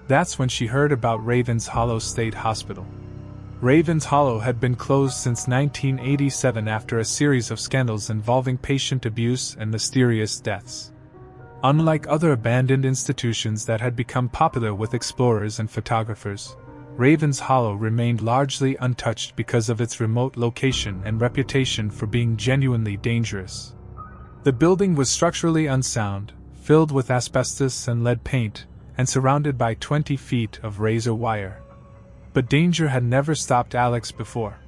That's when she heard about Ravens Hollow State Hospital. Ravens Hollow had been closed since 1987 after a series of scandals involving patient abuse and mysterious deaths. Unlike other abandoned institutions that had become popular with explorers and photographers, Ravens Hollow remained largely untouched because of its remote location and reputation for being genuinely dangerous. The building was structurally unsound, filled with asbestos and lead paint, and surrounded by 20 feet of razor wire. But danger had never stopped Alex before.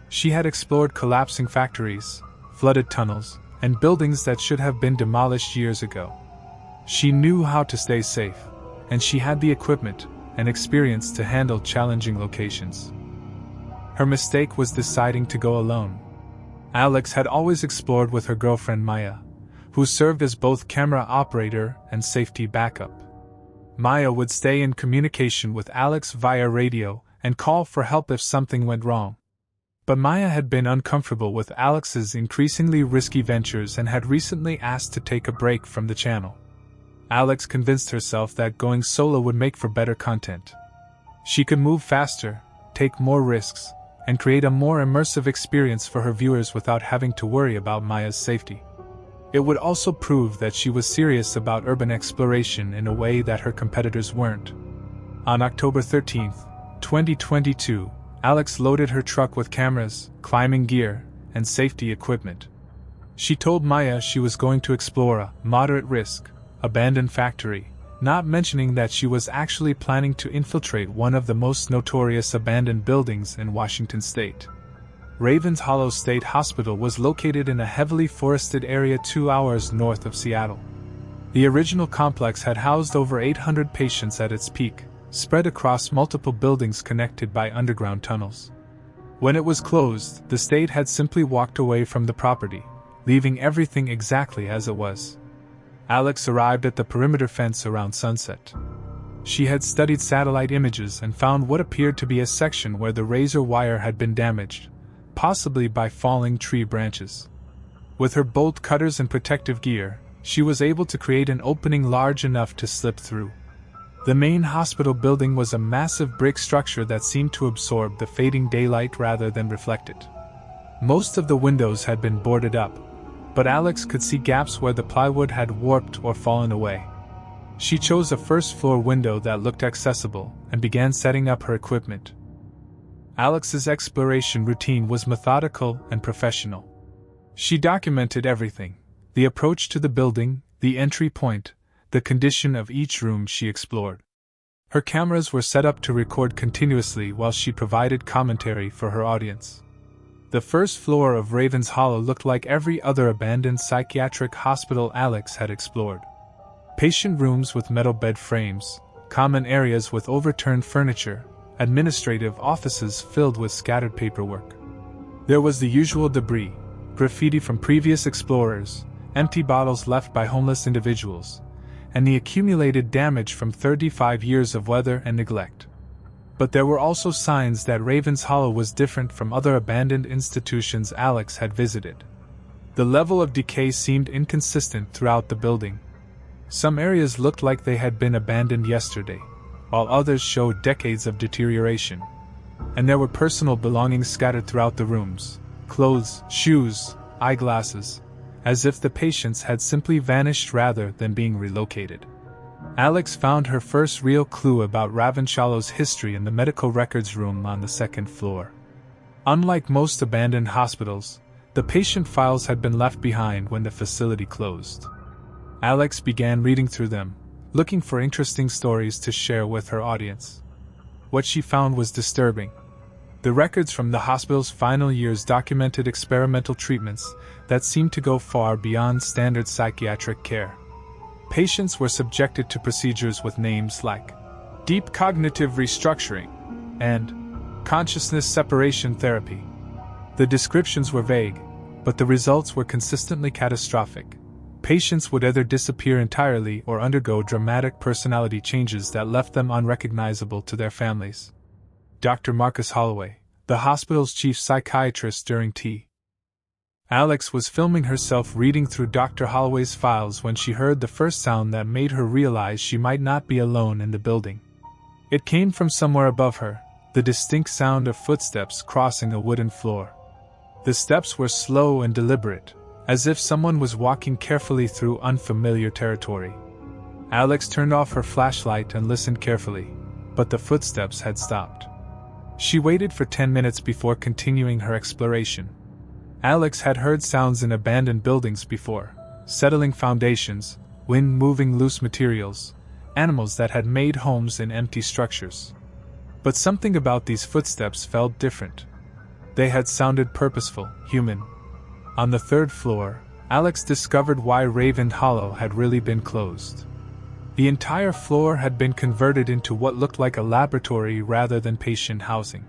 She had explored collapsing factories, flooded tunnels, and buildings that should have been demolished years ago. She knew how to stay safe, and she had the equipment and experience to handle challenging locations. Her mistake was deciding to go alone. Alex had always explored with her girlfriend Maya, who served as both camera operator and safety backup. Maya would stay in communication with Alex via radio and call for help if something went wrong. But Maya had been uncomfortable with Alex's increasingly risky ventures and had recently asked to take a break from the channel. Alex convinced herself that going solo would make for better content. She could move faster, take more risks, and create a more immersive experience for her viewers without having to worry about Maya's safety. It would also prove that she was serious about urban exploration in a way that her competitors weren't. On October 13, 2022, Alex loaded her truck with cameras, climbing gear, and safety equipment. She told Maya she was going to explore a moderate-risk, abandoned factory, not mentioning that she was actually planning to infiltrate one of the most notorious abandoned buildings in Washington state. Ravens Hollow State Hospital was located in a heavily forested area 2 hours north of Seattle. The original complex had housed over 800 patients at its peak, spread across multiple buildings connected by underground tunnels. When it was closed, the state had simply walked away from the property, leaving everything exactly as it was. Alex arrived at the perimeter fence around sunset. She had studied satellite images and found what appeared to be a section where the razor wire had been damaged, possibly by falling tree branches. With her bolt cutters and protective gear, she was able to create an opening large enough to slip through. The main hospital building was a massive brick structure that seemed to absorb the fading daylight rather than reflect it. Most of the windows had been boarded up, but Alex could see gaps where the plywood had warped or fallen away. She chose a first-floor window that looked accessible and began setting up her equipment. Alex's exploration routine was methodical and professional. She documented everything: the approach to the building, the entry point, the condition of each room she explored. Her cameras were set up to record continuously while she provided commentary for her audience. The first floor of Raven's Hollow looked like every other abandoned psychiatric hospital Alex had explored. Patient rooms with metal bed frames, common areas with overturned furniture, administrative offices filled with scattered paperwork. There was the usual debris, graffiti from previous explorers, empty bottles left by homeless individuals, and the accumulated damage from 35 years of weather and neglect. But there were also signs that Raven's Hollow was different from other abandoned institutions Alex had visited. The level of decay seemed inconsistent throughout the building. Some areas looked like they had been abandoned yesterday, while others showed decades of deterioration. And there were personal belongings scattered throughout the rooms: clothes, shoes, eyeglasses, as if the patients had simply vanished rather than being relocated. Alex found her first real clue about Ravenshallow's history in the medical records room on the second floor. Unlike most abandoned hospitals, the patient files had been left behind when the facility closed. Alex began reading through them, looking for interesting stories to share with her audience. What she found was disturbing. The records from the hospital's final years documented experimental treatments that seemed to go far beyond standard psychiatric care. Patients were subjected to procedures with names like deep cognitive restructuring and consciousness separation therapy. The descriptions were vague, but the results were consistently catastrophic. Patients would either disappear entirely or undergo dramatic personality changes that left them unrecognizable to their families. Dr. Marcus Holloway, the hospital's chief psychiatrist during T. Alex was filming herself reading through Dr. Holloway's files when she heard the first sound that made her realize she might not be alone in the building. It came from somewhere above her, the distinct sound of footsteps crossing a wooden floor. The steps were slow and deliberate, as if someone was walking carefully through unfamiliar territory. Alex turned off her flashlight and listened carefully, but the footsteps had stopped. She waited for 10 minutes before continuing her exploration. Alex had heard sounds in abandoned buildings before: settling foundations, wind moving loose materials, animals that had made homes in empty structures. But something about these footsteps felt different. They had sounded purposeful, human. On the third floor, Alex discovered why Raven Hollow had really been closed. The entire floor had been converted into what looked like a laboratory rather than patient housing.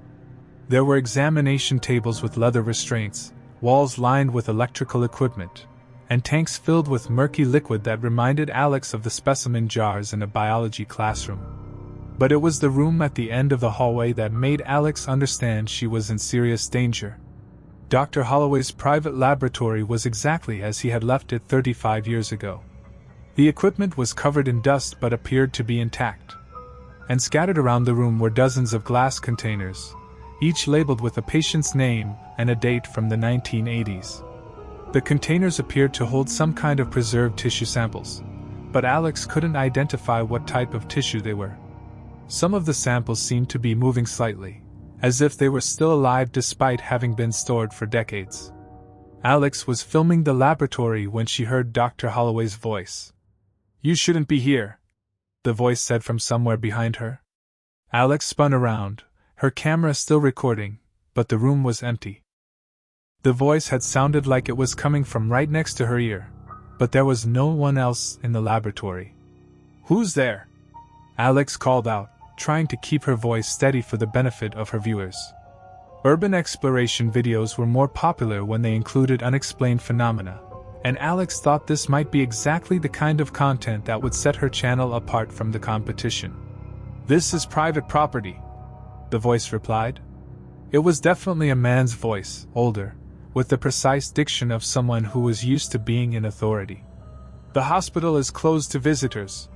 There were examination tables with leather restraints, walls lined with electrical equipment, and tanks filled with murky liquid that reminded Alex of the specimen jars in a biology classroom. But it was the room at the end of the hallway that made Alex understand she was in serious danger. Dr. Holloway's private laboratory was exactly as he had left it 35 years ago. The equipment was covered in dust but appeared to be intact. And scattered around the room were dozens of glass containers, each labeled with a patient's name and a date from the 1980s. The containers appeared to hold some kind of preserved tissue samples, but Alex couldn't identify what type of tissue they were. Some of the samples seemed to be moving slightly, as if they were still alive despite having been stored for decades. Alex was filming the laboratory when she heard Dr. Holloway's voice. "You shouldn't be here," the voice said from somewhere behind her. Alex spun around, her camera still recording, but the room was empty. The voice had sounded like it was coming from right next to her ear, but there was no one else in the laboratory. "Who's there?" Alex called out, trying to keep her voice steady for the benefit of her viewers. Urban exploration videos were more popular when they included unexplained phenomena, and Alex thought this might be exactly the kind of content that would set her channel apart from the competition. "This is private property," the voice replied. It was definitely a man's voice, older, with the precise diction of someone who was used to being in authority. "The hospital is closed to visitors."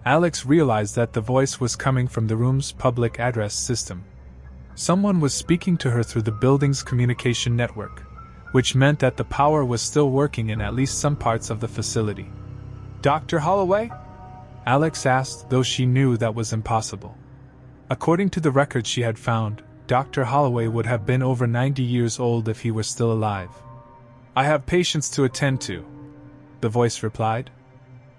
Alex realized that the voice was coming from the room's public address system. Someone was speaking to her through the building's communication network, which meant that the power was still working in at least some parts of the facility. "Dr. Holloway?" Alex asked, though she knew that was impossible. According to the records she had found, Dr. Holloway would have been over 90 years old if he were still alive. "I have patients to attend to," the voice replied.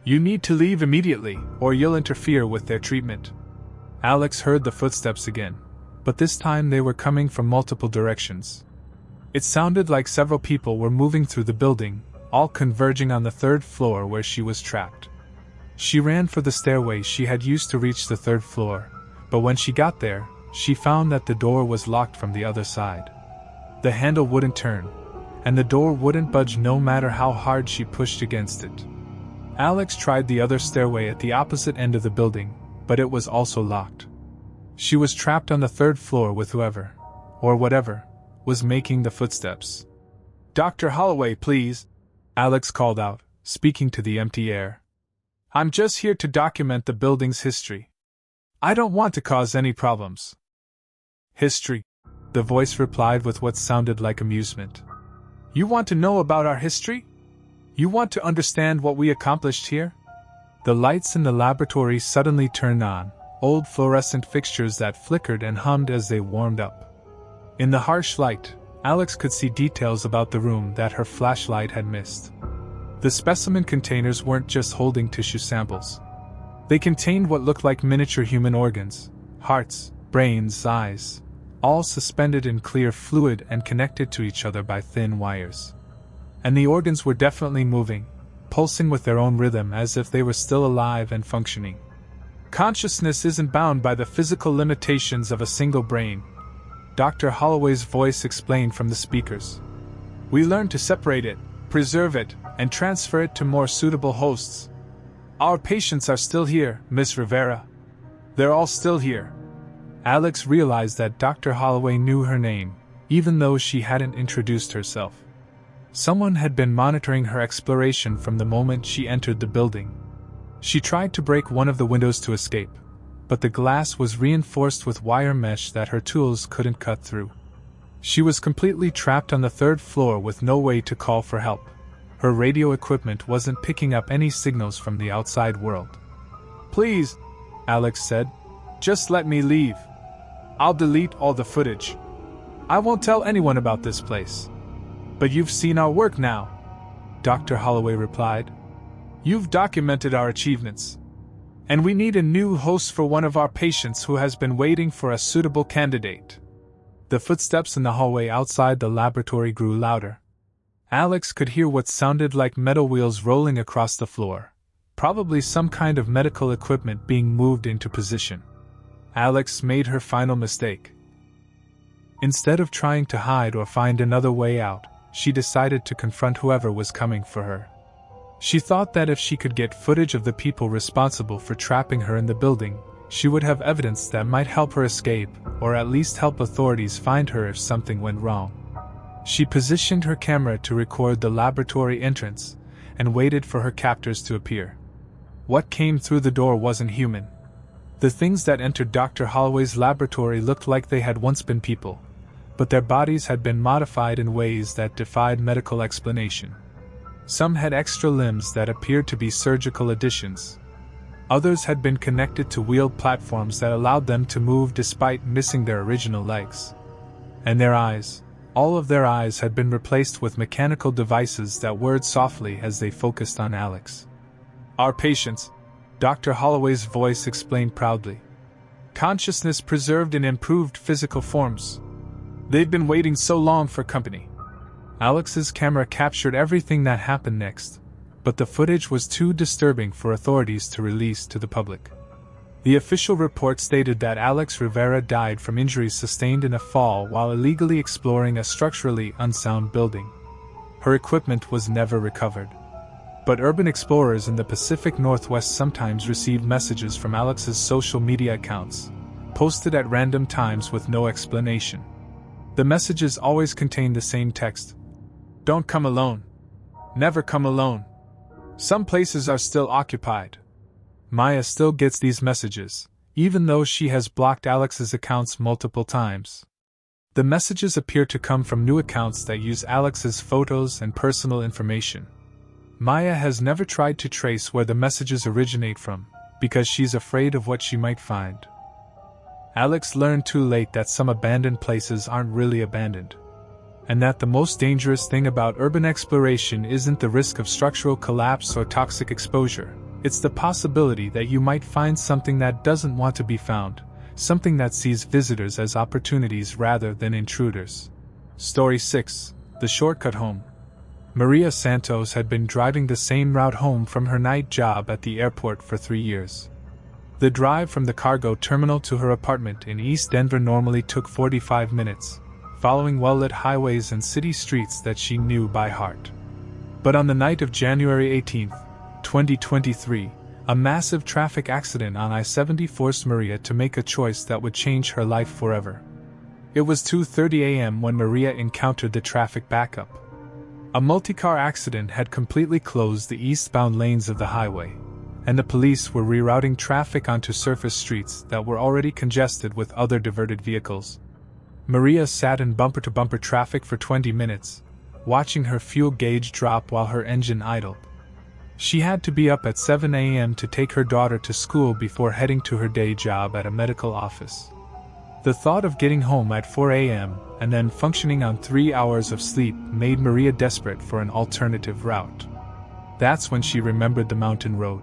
"You need to leave immediately, or you'll interfere with their treatment." Alex heard the footsteps again, but this time they were coming from multiple directions. It sounded like several people were moving through the building, all converging on the third floor where she was trapped. She ran for the stairway she had used to reach the third floor, but when she got there, she found that the door was locked from the other side. The handle wouldn't turn, and the door wouldn't budge no matter how hard she pushed against it. Alex tried the other stairway at the opposite end of the building, but it was also locked. She was trapped on the third floor with whoever, or whatever, was making the footsteps. "Dr. Holloway, please," Alex called out, speaking to the empty air. "I'm just here to document the building's history. I don't want to cause any problems." "History?" the voice replied with what sounded like amusement. "You want to know about our history? You want to understand what we accomplished here?" The lights in the laboratory suddenly turned on, old fluorescent fixtures that flickered and hummed as they warmed up. In the harsh light, Alex could see details about the room that her flashlight had missed. The specimen containers weren't just holding tissue samples. They contained what looked like miniature human organs, hearts, brains, eyes, all suspended in clear fluid and connected to each other by thin wires. And the organs were definitely moving, pulsing with their own rhythm as if they were still alive and functioning. "Consciousness isn't bound by the physical limitations of a single brain," Dr. Holloway's voice explained from the speakers. "We learn to separate it, preserve it, and transfer it to more suitable hosts. Our patients are still here, Miss Rivera. They're all still here." Alex realized that Dr. Holloway knew her name, even though she hadn't introduced herself. Someone had been monitoring her exploration from the moment she entered the building. She tried to break one of the windows to escape, but the glass was reinforced with wire mesh that her tools couldn't cut through. She was completely trapped on the third floor with no way to call for help. Her radio equipment wasn't picking up any signals from the outside world. "Please," Alex said, "just let me leave. I'll delete all the footage. I won't tell anyone about this place." "But you've seen our work now," Dr. Holloway replied. "You've documented our achievements. And we need a new host for one of our patients who has been waiting for a suitable candidate." The footsteps in the hallway outside the laboratory grew louder. Alex could hear what sounded like metal wheels rolling across the floor, probably some kind of medical equipment being moved into position. Alex made her final mistake. Instead of trying to hide or find another way out, she decided to confront whoever was coming for her. She thought that if she could get footage of the people responsible for trapping her in the building, she would have evidence that might help her escape, or at least help authorities find her if something went wrong. She positioned her camera to record the laboratory entrance, and waited for her captors to appear. What came through the door wasn't human. The things that entered Dr. Holloway's laboratory looked like they had once been people, but their bodies had been modified in ways that defied medical explanation. Some had extra limbs that appeared to be surgical additions. Others had been connected to wheeled platforms that allowed them to move despite missing their original legs. And their eyes, all of their eyes had been replaced with mechanical devices that whirred softly as they focused on Alex. "Our patients," Dr. Holloway's voice explained proudly. "Consciousness preserved in improved physical forms. They've been waiting so long for company." Alex's camera captured everything that happened next, but the footage was too disturbing for authorities to release to the public. The official report stated that Alex Rivera died from injuries sustained in a fall while illegally exploring a structurally unsound building. Her equipment was never recovered. But urban explorers in the Pacific Northwest sometimes received messages from Alex's social media accounts, posted at random times with no explanation. The messages always contained the same text: "Don't come alone. Never come alone. Some places are still occupied." Maya still gets these messages, even though she has blocked Alex's accounts multiple times. The messages appear to come from new accounts that use Alex's photos and personal information. Maya has never tried to trace where the messages originate from, because she's afraid of what she might find. Alex learned too late that some abandoned places aren't really abandoned, and that the most dangerous thing about urban exploration isn't the risk of structural collapse or toxic exposure. It's the possibility that you might find something that doesn't want to be found, something that sees visitors as opportunities rather than intruders. Story 6. The Shortcut Home. Maria Santos had been driving the same route home from her night job at the airport for 3 years. The drive from the cargo terminal to her apartment in East Denver normally took 45 minutes, following well-lit highways and city streets that she knew by heart. But on the night of January 18, 2023, a massive traffic accident on I-70 forced Maria to make a choice that would change her life forever. It was 2:30 a.m. when Maria encountered the traffic backup. A multi-car accident had completely closed the eastbound lanes of the highway, and the police were rerouting traffic onto surface streets that were already congested with other diverted vehicles. Maria sat in bumper-to-bumper traffic for 20 minutes, watching her fuel gauge drop while her engine idled. She had to be up at 7 a.m. to take her daughter to school before heading to her day job at a medical office. The thought of getting home at 4 a.m. and then functioning on 3 hours of sleep made Maria desperate for an alternative route. That's when she remembered the mountain road.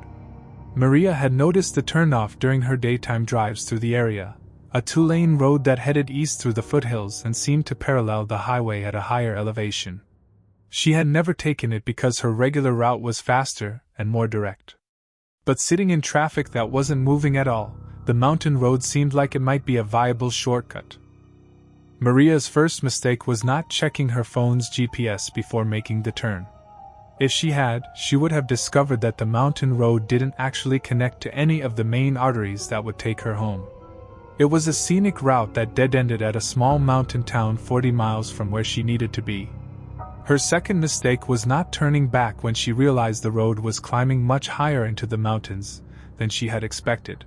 Maria had noticed the turnoff during her daytime drives through the area, a 2-lane road that headed east through the foothills and seemed to parallel the highway at a higher elevation. She had never taken it because her regular route was faster and more direct. But sitting in traffic that wasn't moving at all, the mountain road seemed like it might be a viable shortcut. Maria's first mistake was not checking her phone's GPS before making the turn. If she had, she would have discovered that the mountain road didn't actually connect to any of the main arteries that would take her home. It was a scenic route that dead-ended at a small mountain town 40 miles from where she needed to be. Her second mistake was not turning back when she realized the road was climbing much higher into the mountains than she had expected.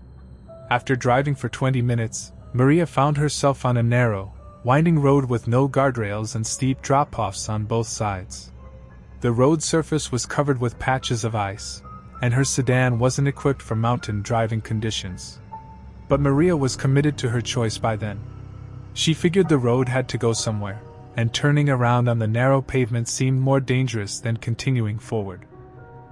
After driving for 20 minutes, Maria found herself on a narrow, winding road with no guardrails and steep drop-offs on both sides. The road surface was covered with patches of ice, and her sedan wasn't equipped for mountain driving conditions. But Maria was committed to her choice by then. She figured the road had to go somewhere, and turning around on the narrow pavement seemed more dangerous than continuing forward.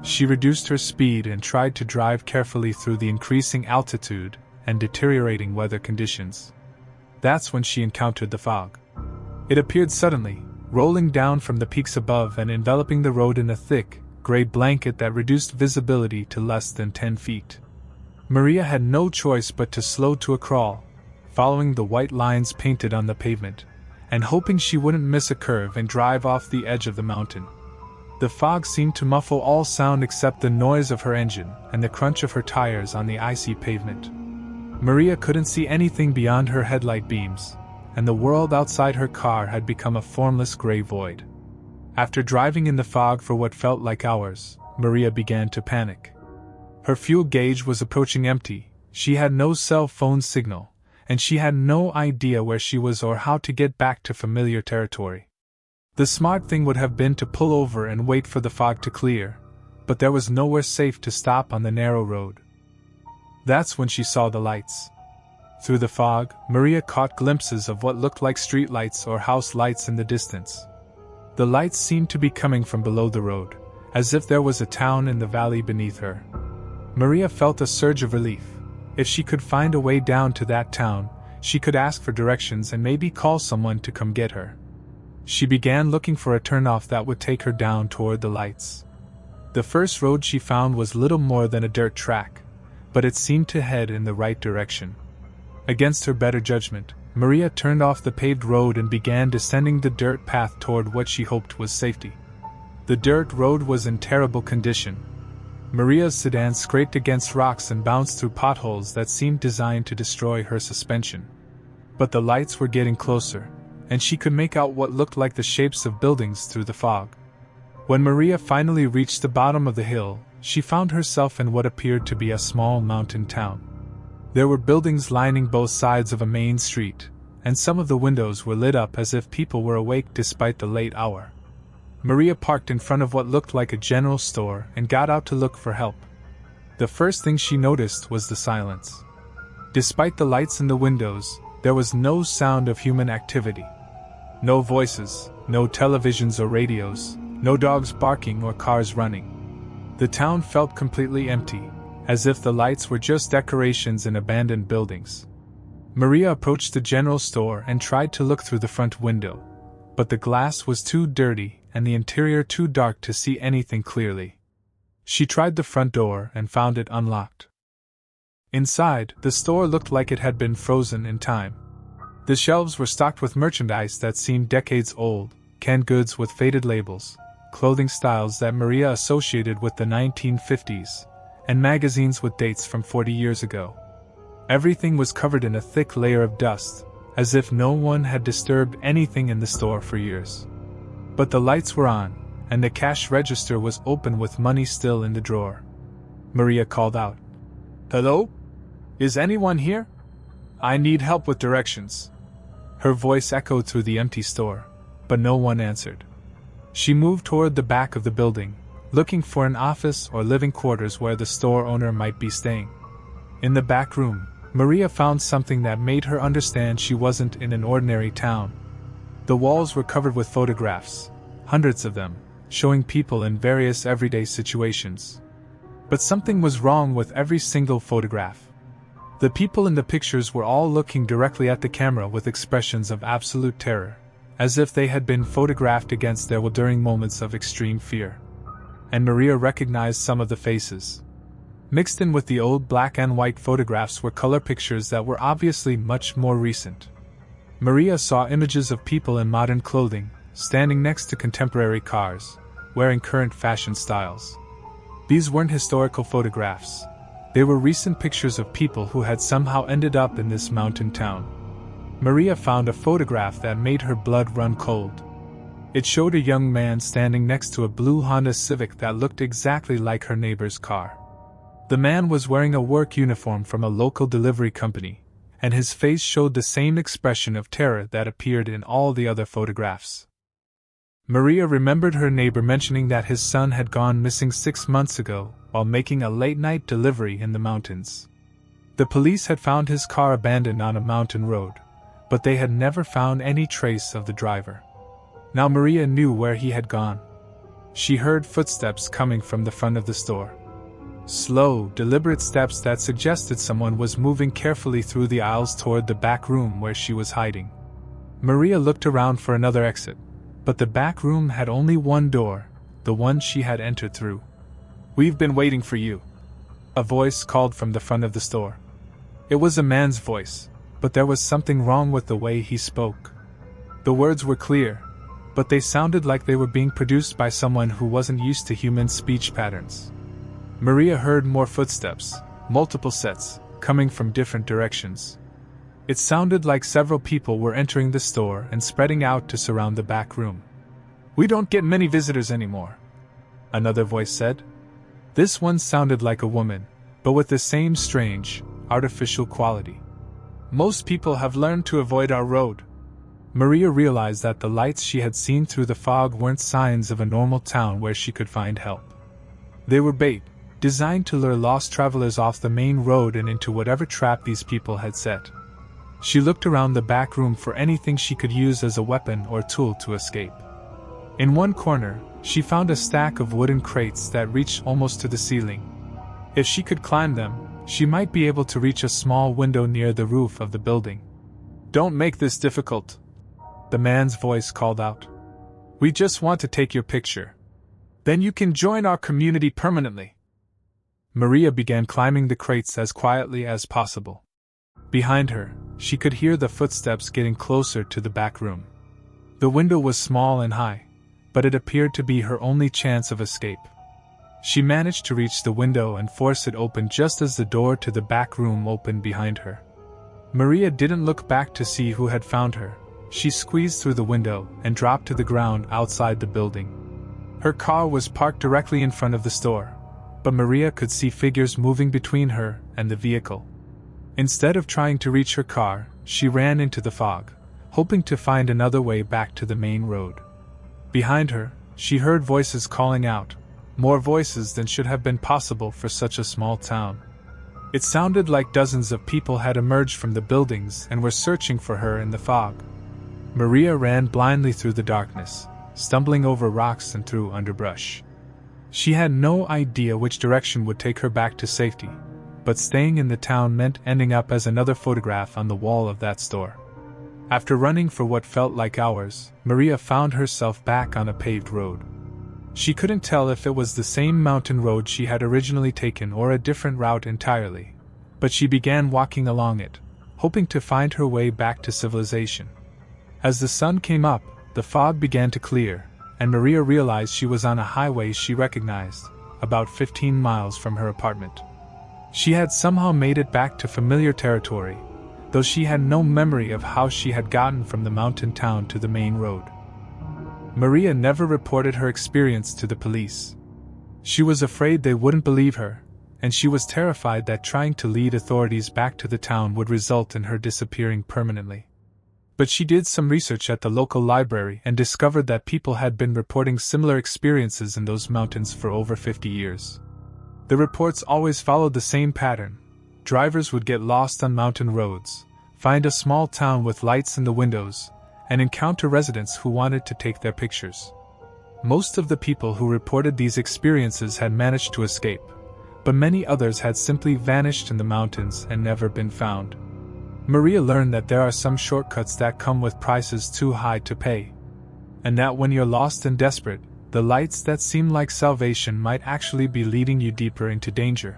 She reduced her speed and tried to drive carefully through the increasing altitude and deteriorating weather conditions. That's when she encountered the fog. It appeared suddenly, rolling down from the peaks above and enveloping the road in a thick, gray blanket that reduced visibility to less than 10 feet. Maria had no choice but to slow to a crawl, following the white lines painted on the pavement, and hoping she wouldn't miss a curve and drive off the edge of the mountain. The fog seemed to muffle all sound except the noise of her engine and the crunch of her tires on the icy pavement. Maria couldn't see anything beyond her headlight beams, and the world outside her car had become a formless gray void. After driving in the fog for what felt like hours, Maria began to panic. Her fuel gauge was approaching empty, she had no cell phone signal, and she had no idea where she was or how to get back to familiar territory. The smart thing would have been to pull over and wait for the fog to clear, but there was nowhere safe to stop on the narrow road. That's when she saw the lights. Through the fog, Maria caught glimpses of what looked like street lights or house lights in the distance. The lights seemed to be coming from below the road, as if there was a town in the valley beneath her. Maria felt a surge of relief. If she could find a way down to that town, she could ask for directions and maybe call someone to come get her. She began looking for a turnoff that would take her down toward the lights. The first road she found was little more than a dirt track, but it seemed to head in the right direction. Against her better judgment, Maria turned off the paved road and began descending the dirt path toward what she hoped was safety. The dirt road was in terrible condition. Maria's sedan scraped against rocks and bounced through potholes that seemed designed to destroy her suspension. But the lights were getting closer, and she could make out what looked like the shapes of buildings through the fog. When Maria finally reached the bottom of the hill, she found herself in what appeared to be a small mountain town. There were buildings lining both sides of a main street, and some of the windows were lit up as if people were awake despite the late hour. Maria parked in front of what looked like a general store and got out to look for help. The first thing she noticed was the silence. Despite the lights in the windows, there was no sound of human activity. No voices, no televisions or radios, no dogs barking or cars running. The town felt completely empty, as if the lights were just decorations in abandoned buildings. Maria approached the general store and tried to look through the front window, but the glass was too dirty and the interior too dark to see anything clearly. She tried the front door and found it unlocked. Inside, the store looked like it had been frozen in time. The shelves were stocked with merchandise that seemed decades old, canned goods with faded labels, clothing styles that Maria associated with the 1950s, and magazines with dates from 40 years ago. Everything was covered in a thick layer of dust, as if no one had disturbed anything in the store for years. But the lights were on, and the cash register was open with money still in the drawer. Maria called out, "Hello? Is anyone here? I need help with directions." Her voice echoed through the empty store, but no one answered. She moved toward the back of the building, looking for an office or living quarters where the store owner might be staying. In the back room, Maria found something that made her understand she wasn't in an ordinary town. The walls were covered with photographs, hundreds of them, showing people in various everyday situations. But something was wrong with every single photograph. The people in the pictures were all looking directly at the camera with expressions of absolute terror, as if they had been photographed against their will during moments of extreme fear. And Maria recognized some of the faces. Mixed in with the old black and white photographs were color pictures that were obviously much more recent. Maria saw images of people in modern clothing, standing next to contemporary cars, wearing current fashion styles. These weren't historical photographs. They were recent pictures of people who had somehow ended up in this mountain town. Maria found a photograph that made her blood run cold. It showed a young man standing next to a blue Honda Civic that looked exactly like her neighbor's car. The man was wearing a work uniform from a local delivery company, and his face showed the same expression of terror that appeared in all the other photographs. Maria remembered her neighbor mentioning that his son had gone missing 6 months ago while making a late-night delivery in the mountains. The police had found his car abandoned on a mountain road, but they had never found any trace of the driver. Now Maria knew where he had gone. She heard footsteps coming from the front of the store. Slow, deliberate steps that suggested someone was moving carefully through the aisles toward the back room where she was hiding. Maria looked around for another exit, but the back room had only one door, the one she had entered through. "We've been waiting for you," a voice called from the front of the store. It was a man's voice, but there was something wrong with the way he spoke. The words were clear, but they sounded like they were being produced by someone who wasn't used to human speech patterns. Maria heard more footsteps, multiple sets, coming from different directions. It sounded like several people were entering the store and spreading out to surround the back room. "We don't get many visitors anymore," another voice said. This one sounded like a woman, but with the same strange, artificial quality. "Most people have learned to avoid our road." Maria realized that the lights she had seen through the fog weren't signs of a normal town where she could find help. They were bait, designed to lure lost travelers off the main road and into whatever trap these people had set. She looked around the back room for anything she could use as a weapon or tool to escape. In one corner, she found a stack of wooden crates that reached almost to the ceiling. If she could climb them, she might be able to reach a small window near the roof of the building. "Don't make this difficult," the man's voice called out. "We just want to take your picture. Then you can join our community permanently." Maria began climbing the crates as quietly as possible. Behind her, she could hear the footsteps getting closer to the back room. The window was small and high, but it appeared to be her only chance of escape. She managed to reach the window and force it open just as the door to the back room opened behind her. Maria didn't look back to see who had found her. She squeezed through the window and dropped to the ground outside the building. Her car was parked directly in front of the store, but Maria could see figures moving between her and the vehicle. Instead of trying to reach her car, she ran into the fog, hoping to find another way back to the main road. Behind her, she heard voices calling out, more voices than should have been possible for such a small town. It sounded like dozens of people had emerged from the buildings and were searching for her in the fog. Maria ran blindly through the darkness, stumbling over rocks and through underbrush. She had no idea which direction would take her back to safety, but staying in the town meant ending up as another photograph on the wall of that store. After running for what felt like hours, Maria found herself back on a paved road. She couldn't tell if it was the same mountain road she had originally taken or a different route entirely, but she began walking along it, hoping to find her way back to civilization. As the sun came up, the fog began to clear, and Maria realized she was on a highway she recognized, about 15 miles from her apartment. She had somehow made it back to familiar territory, though she had no memory of how she had gotten from the mountain town to the main road. Maria never reported her experience to the police. She was afraid they wouldn't believe her, and she was terrified that trying to lead authorities back to the town would result in her disappearing permanently. But she did some research at the local library and discovered that people had been reporting similar experiences in those mountains for over 50 years. The reports always followed the same pattern. Drivers would get lost on mountain roads, find a small town with lights in the windows, and encounter residents who wanted to take their pictures. Most of the people who reported these experiences had managed to escape, but many others had simply vanished in the mountains and never been found. Maria learned that there are some shortcuts that come with prices too high to pay, and that when you're lost and desperate, the lights that seem like salvation might actually be leading you deeper into danger.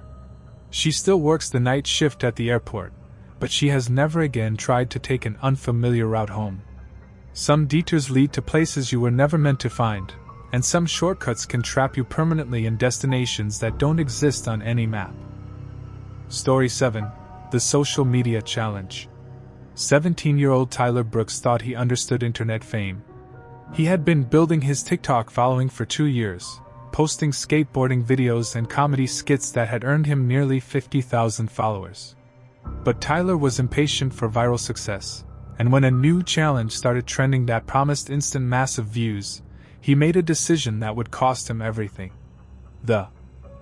She still works the night shift at the airport, but she has never again tried to take an unfamiliar route home. Some detours lead to places you were never meant to find, and some shortcuts can trap you permanently in destinations that don't exist on any map. Story 7. The Social Media Challenge. 17-year-old Tyler Brooks thought he understood internet fame. He had been building his TikTok following for 2 years, posting skateboarding videos and comedy skits that had earned him nearly 50,000 followers. But Tyler was impatient for viral success, and when a new challenge started trending that promised instant massive views, he made a decision that would cost him everything. The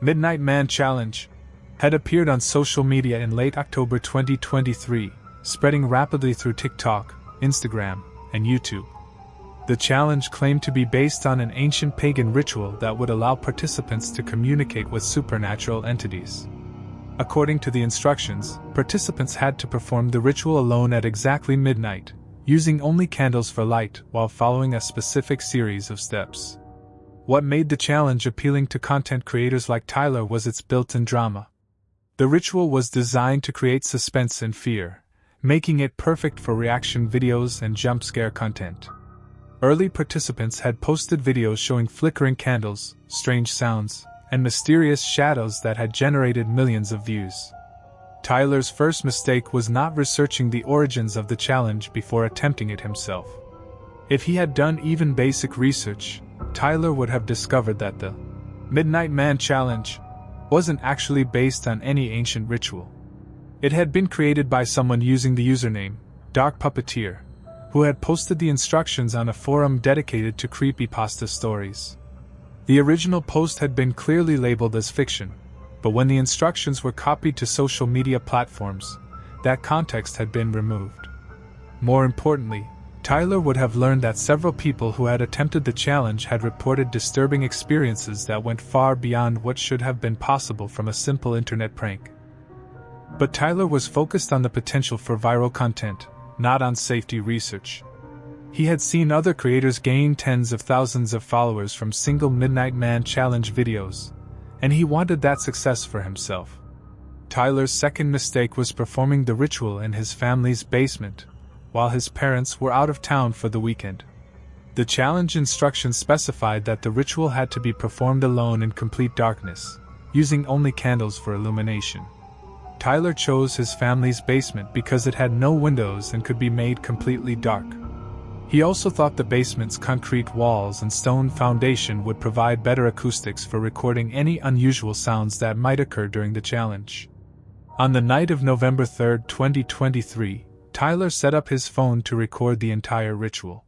Midnight Man Challenge had appeared on social media in late October 2023, spreading rapidly through TikTok, Instagram, and YouTube. The challenge claimed to be based on an ancient pagan ritual that would allow participants to communicate with supernatural entities. According to the instructions, participants had to perform the ritual alone at exactly midnight, using only candles for light while following a specific series of steps. What made the challenge appealing to content creators like Tyler was its built-in drama. The ritual was designed to create suspense and fear, making it perfect for reaction videos and jump scare content. Early participants had posted videos showing flickering candles, strange sounds, and mysterious shadows that had generated millions of views. Tyler's first mistake was not researching the origins of the challenge before attempting it himself. If he had done even basic research, Tyler would have discovered that the Midnight Man Challenge wasn't actually based on any ancient ritual. It had been created by someone using the username Dark Puppeteer, who had posted the instructions on a forum dedicated to creepypasta stories. The original post had been clearly labeled as fiction, but when the instructions were copied to social media platforms, that context had been removed. More importantly, Tyler would have learned that several people who had attempted the challenge had reported disturbing experiences that went far beyond what should have been possible from a simple internet prank. But Tyler was focused on the potential for viral content, not on safety research. He had seen other creators gain tens of thousands of followers from single Midnight Man Challenge videos, and he wanted that success for himself. Tyler's second mistake was performing the ritual in his family's basement, while his parents were out of town for the weekend. The challenge instructions specified that the ritual had to be performed alone in complete darkness, using only candles for illumination. Tyler chose his family's basement because it had no windows and could be made completely dark. He also thought the basement's concrete walls and stone foundation would provide better acoustics for recording any unusual sounds that might occur during the challenge. On the night of November 3, 2023, Tyler set up his phone to record the entire ritual.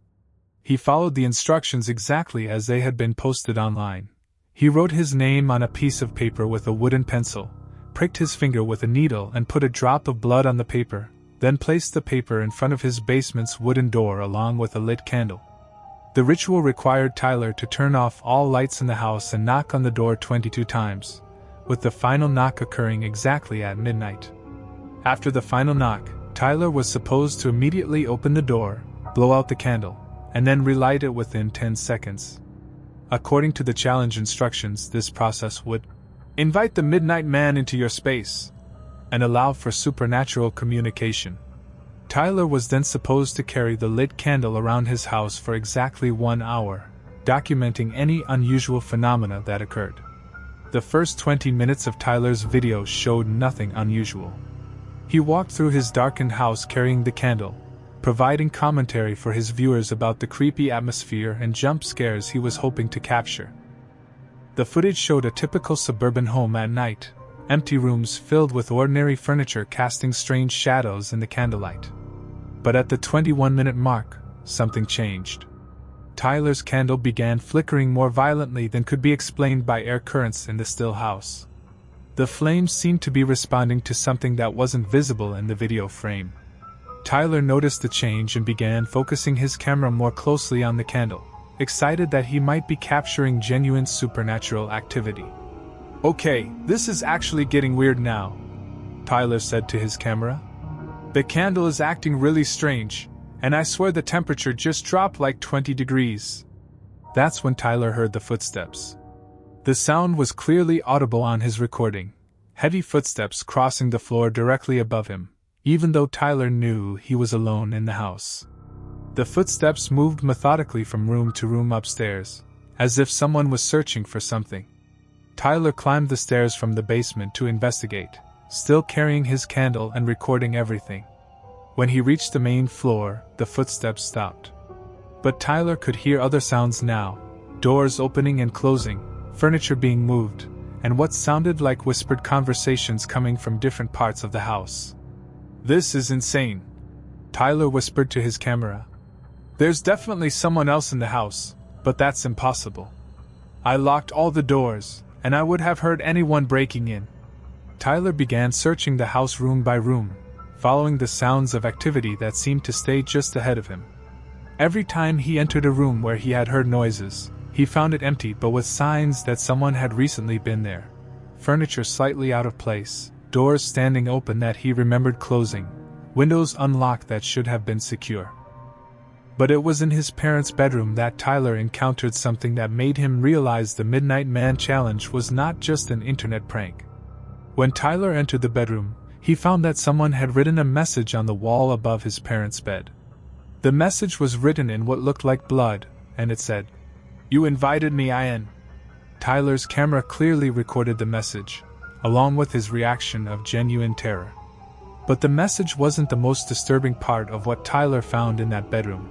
He followed the instructions exactly as they had been posted online. He wrote his name on a piece of paper with a wooden pencil, pricked his finger with a needle and put a drop of blood on the paper, then placed the paper in front of his basement's wooden door along with a lit candle. The ritual required Tyler to turn off all lights in the house and knock on the door 22 times, with the final knock occurring exactly at midnight. After the final knock, Tyler was supposed to immediately open the door, blow out the candle, and then relight it within 10 seconds. According to the challenge instructions, this process would invite the Midnight Man into your space and allow for supernatural communication. Tyler was then supposed to carry the lit candle around his house for exactly 1 hour, documenting any unusual phenomena that occurred. The first 20 minutes of Tyler's video showed nothing unusual. He walked through his darkened house carrying the candle, providing commentary for his viewers about the creepy atmosphere and jump scares he was hoping to capture. The footage showed a typical suburban home at night, empty rooms filled with ordinary furniture casting strange shadows in the candlelight. But at the 21-minute mark, something changed. Tyler's candle began flickering more violently than could be explained by air currents in the still house. The flames seemed to be responding to something that wasn't visible in the video frame. Tyler noticed the change and began focusing his camera more closely on the candle, excited that he might be capturing genuine supernatural activity. "Okay, this is actually getting weird now," Tyler said to his camera. "The candle is acting really strange, and I swear the temperature just dropped like 20 degrees. That's when Tyler heard the footsteps. The sound was clearly audible on his recording, heavy footsteps crossing the floor directly above him, even though Tyler knew he was alone in the house. The footsteps moved methodically from room to room upstairs, as if someone was searching for something. Tyler climbed the stairs from the basement to investigate, still carrying his candle and recording everything. When he reached the main floor, the footsteps stopped. But Tyler could hear other sounds now, doors opening and closing, furniture being moved, and what sounded like whispered conversations coming from different parts of the house. "This is insane," Tyler whispered to his camera. "There's definitely someone else in the house, but that's impossible. I locked all the doors, and I would have heard anyone breaking in." Tyler began searching the house room by room, following the sounds of activity that seemed to stay just ahead of him. Every time he entered a room where he had heard noises, he found it empty but with signs that someone had recently been there. Furniture slightly out of place, doors standing open that he remembered closing, windows unlocked that should have been secure. But it was in his parents' bedroom that Tyler encountered something that made him realize the Midnight Man challenge was not just an internet prank. When Tyler entered the bedroom, he found that someone had written a message on the wall above his parents' bed. The message was written in what looked like blood, and it said, "You invited me in." Tyler's camera clearly recorded the message, along with his reaction of genuine terror. But the message wasn't the most disturbing part of what Tyler found in that bedroom.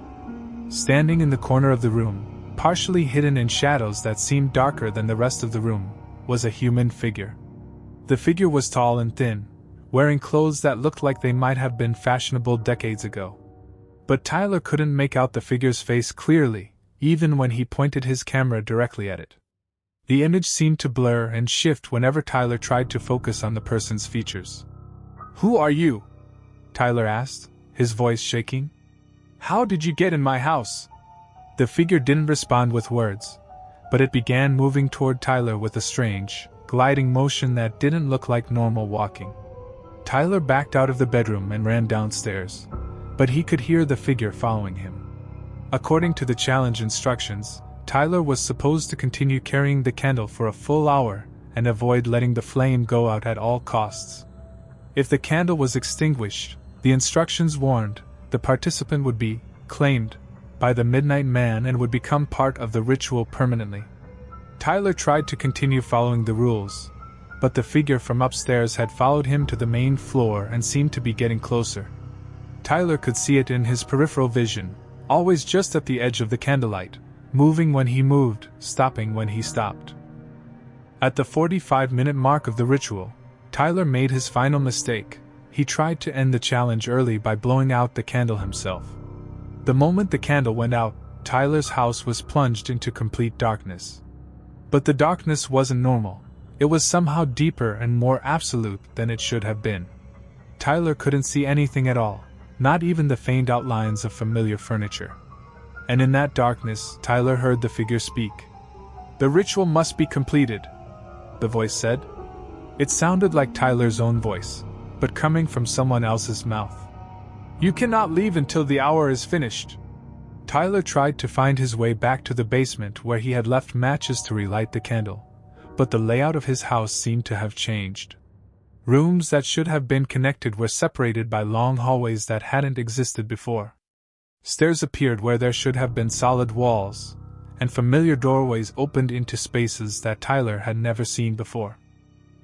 Standing in the corner of the room, partially hidden in shadows that seemed darker than the rest of the room, was a human figure. The figure was tall and thin, wearing clothes that looked like they might have been fashionable decades ago. But Tyler couldn't make out the figure's face clearly, even when he pointed his camera directly at it. The image seemed to blur and shift whenever Tyler tried to focus on the person's features. "Who are you?" Tyler asked, his voice shaking. "How did you get in my house?" The figure didn't respond with words, but it began moving toward Tyler with a strange, gliding motion that didn't look like normal walking. Tyler backed out of the bedroom and ran downstairs, but he could hear the figure following him. According to the challenge instructions, Tyler was supposed to continue carrying the candle for a full hour and avoid letting the flame go out at all costs. If the candle was extinguished, the instructions warned, the participant would be claimed by the Midnight Man and would become part of the ritual permanently. Tyler tried to continue following the rules, but the figure from upstairs had followed him to the main floor and seemed to be getting closer. Tyler could see it in his peripheral vision, always just at the edge of the candlelight, moving when he moved, stopping when he stopped. At the 45-minute mark of the ritual, Tyler made his final mistake. He tried to end the challenge early by blowing out the candle himself. The moment the candle went out, Tyler's house was plunged into complete darkness. But the darkness wasn't normal. It was somehow deeper and more absolute than it should have been. Tyler couldn't see anything at all, not even the faint outlines of familiar furniture. And in that darkness, Tyler heard the figure speak. "The ritual must be completed," the voice said. It sounded like Tyler's own voice, but coming from someone else's mouth. You cannot leave until the hour is finished. Tyler tried to find his way back to the basement where he had left matches to relight the candle, but the layout of his house seemed to have changed. Rooms that should have been connected were separated by long hallways that hadn't existed before. Stairs appeared where there should have been solid walls, and familiar doorways opened into spaces that Tyler had never seen before.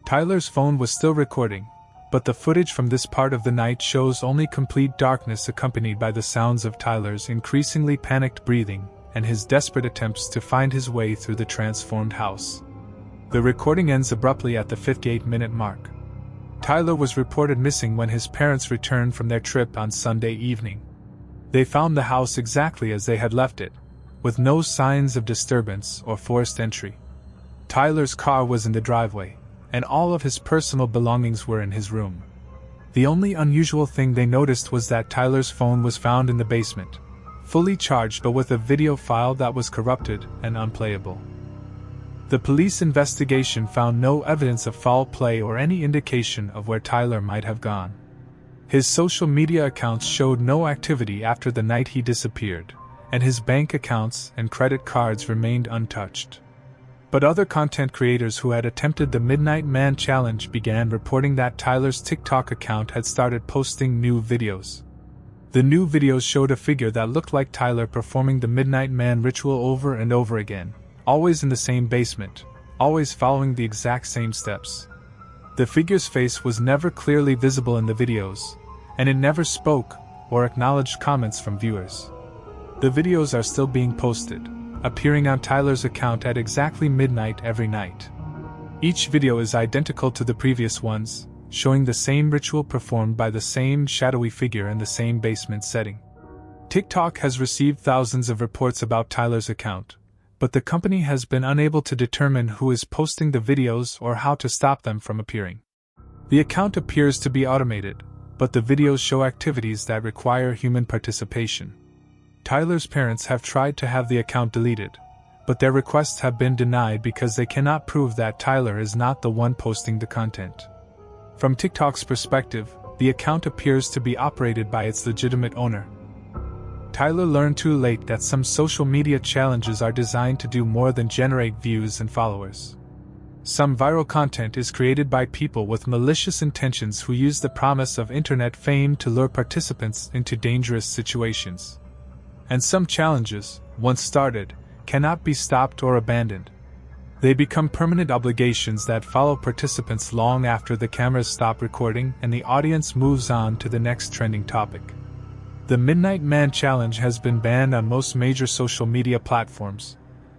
Tyler's phone was still recording, but the footage from this part of the night shows only complete darkness accompanied by the sounds of Tyler's increasingly panicked breathing and his desperate attempts to find his way through the transformed house. The recording ends abruptly at the 58-minute mark. Tyler was reported missing when his parents returned from their trip on Sunday evening. They found the house exactly as they had left it, with no signs of disturbance or forced entry. Tyler's car was in the driveway, and all of his personal belongings were in his room. The only unusual thing they noticed was that Tyler's phone was found in the basement, fully charged but with a video file that was corrupted and unplayable. The police investigation found no evidence of foul play or any indication of where Tyler might have gone. His social media accounts showed no activity after the night he disappeared, and his bank accounts and credit cards remained untouched. But other content creators who had attempted the Midnight Man Challenge began reporting that Tyler's TikTok account had started posting new videos. The new videos showed a figure that looked like Tyler performing the Midnight Man ritual over and over again, always in the same basement, always following the exact same steps. The figure's face was never clearly visible in the videos, and it never spoke or acknowledged comments from viewers. The videos are still being posted, appearing on Tyler's account at exactly midnight every night. Each video is identical to the previous ones, showing the same ritual performed by the same shadowy figure in the same basement setting. TikTok has received thousands of reports about Tyler's account, but the company has been unable to determine who is posting the videos or how to stop them from appearing. The account appears to be automated, but the videos show activities that require human participation. Tyler's parents have tried to have the account deleted, but their requests have been denied because they cannot prove that Tyler is not the one posting the content. From TikTok's perspective, the account appears to be operated by its legitimate owner. Tyler learned too late that some social media challenges are designed to do more than generate views and followers. Some viral content is created by people with malicious intentions who use the promise of internet fame to lure participants into dangerous situations. And some challenges, once started, cannot be stopped or abandoned. They become permanent obligations that follow participants long after the cameras stop recording and the audience moves on to the next trending topic. The Midnight Man Challenge has been banned on most major social media platforms,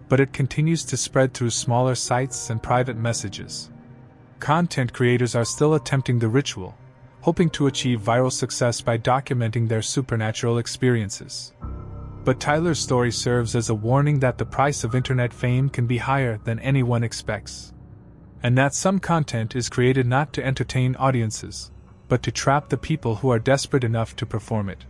but it continues to spread through smaller sites and private messages. Content creators are still attempting the ritual, hoping to achieve viral success by documenting their supernatural experiences. But Tyler's story serves as a warning that the price of internet fame can be higher than anyone expects. And that some content is created not to entertain audiences, but to trap the people who are desperate enough to perform it.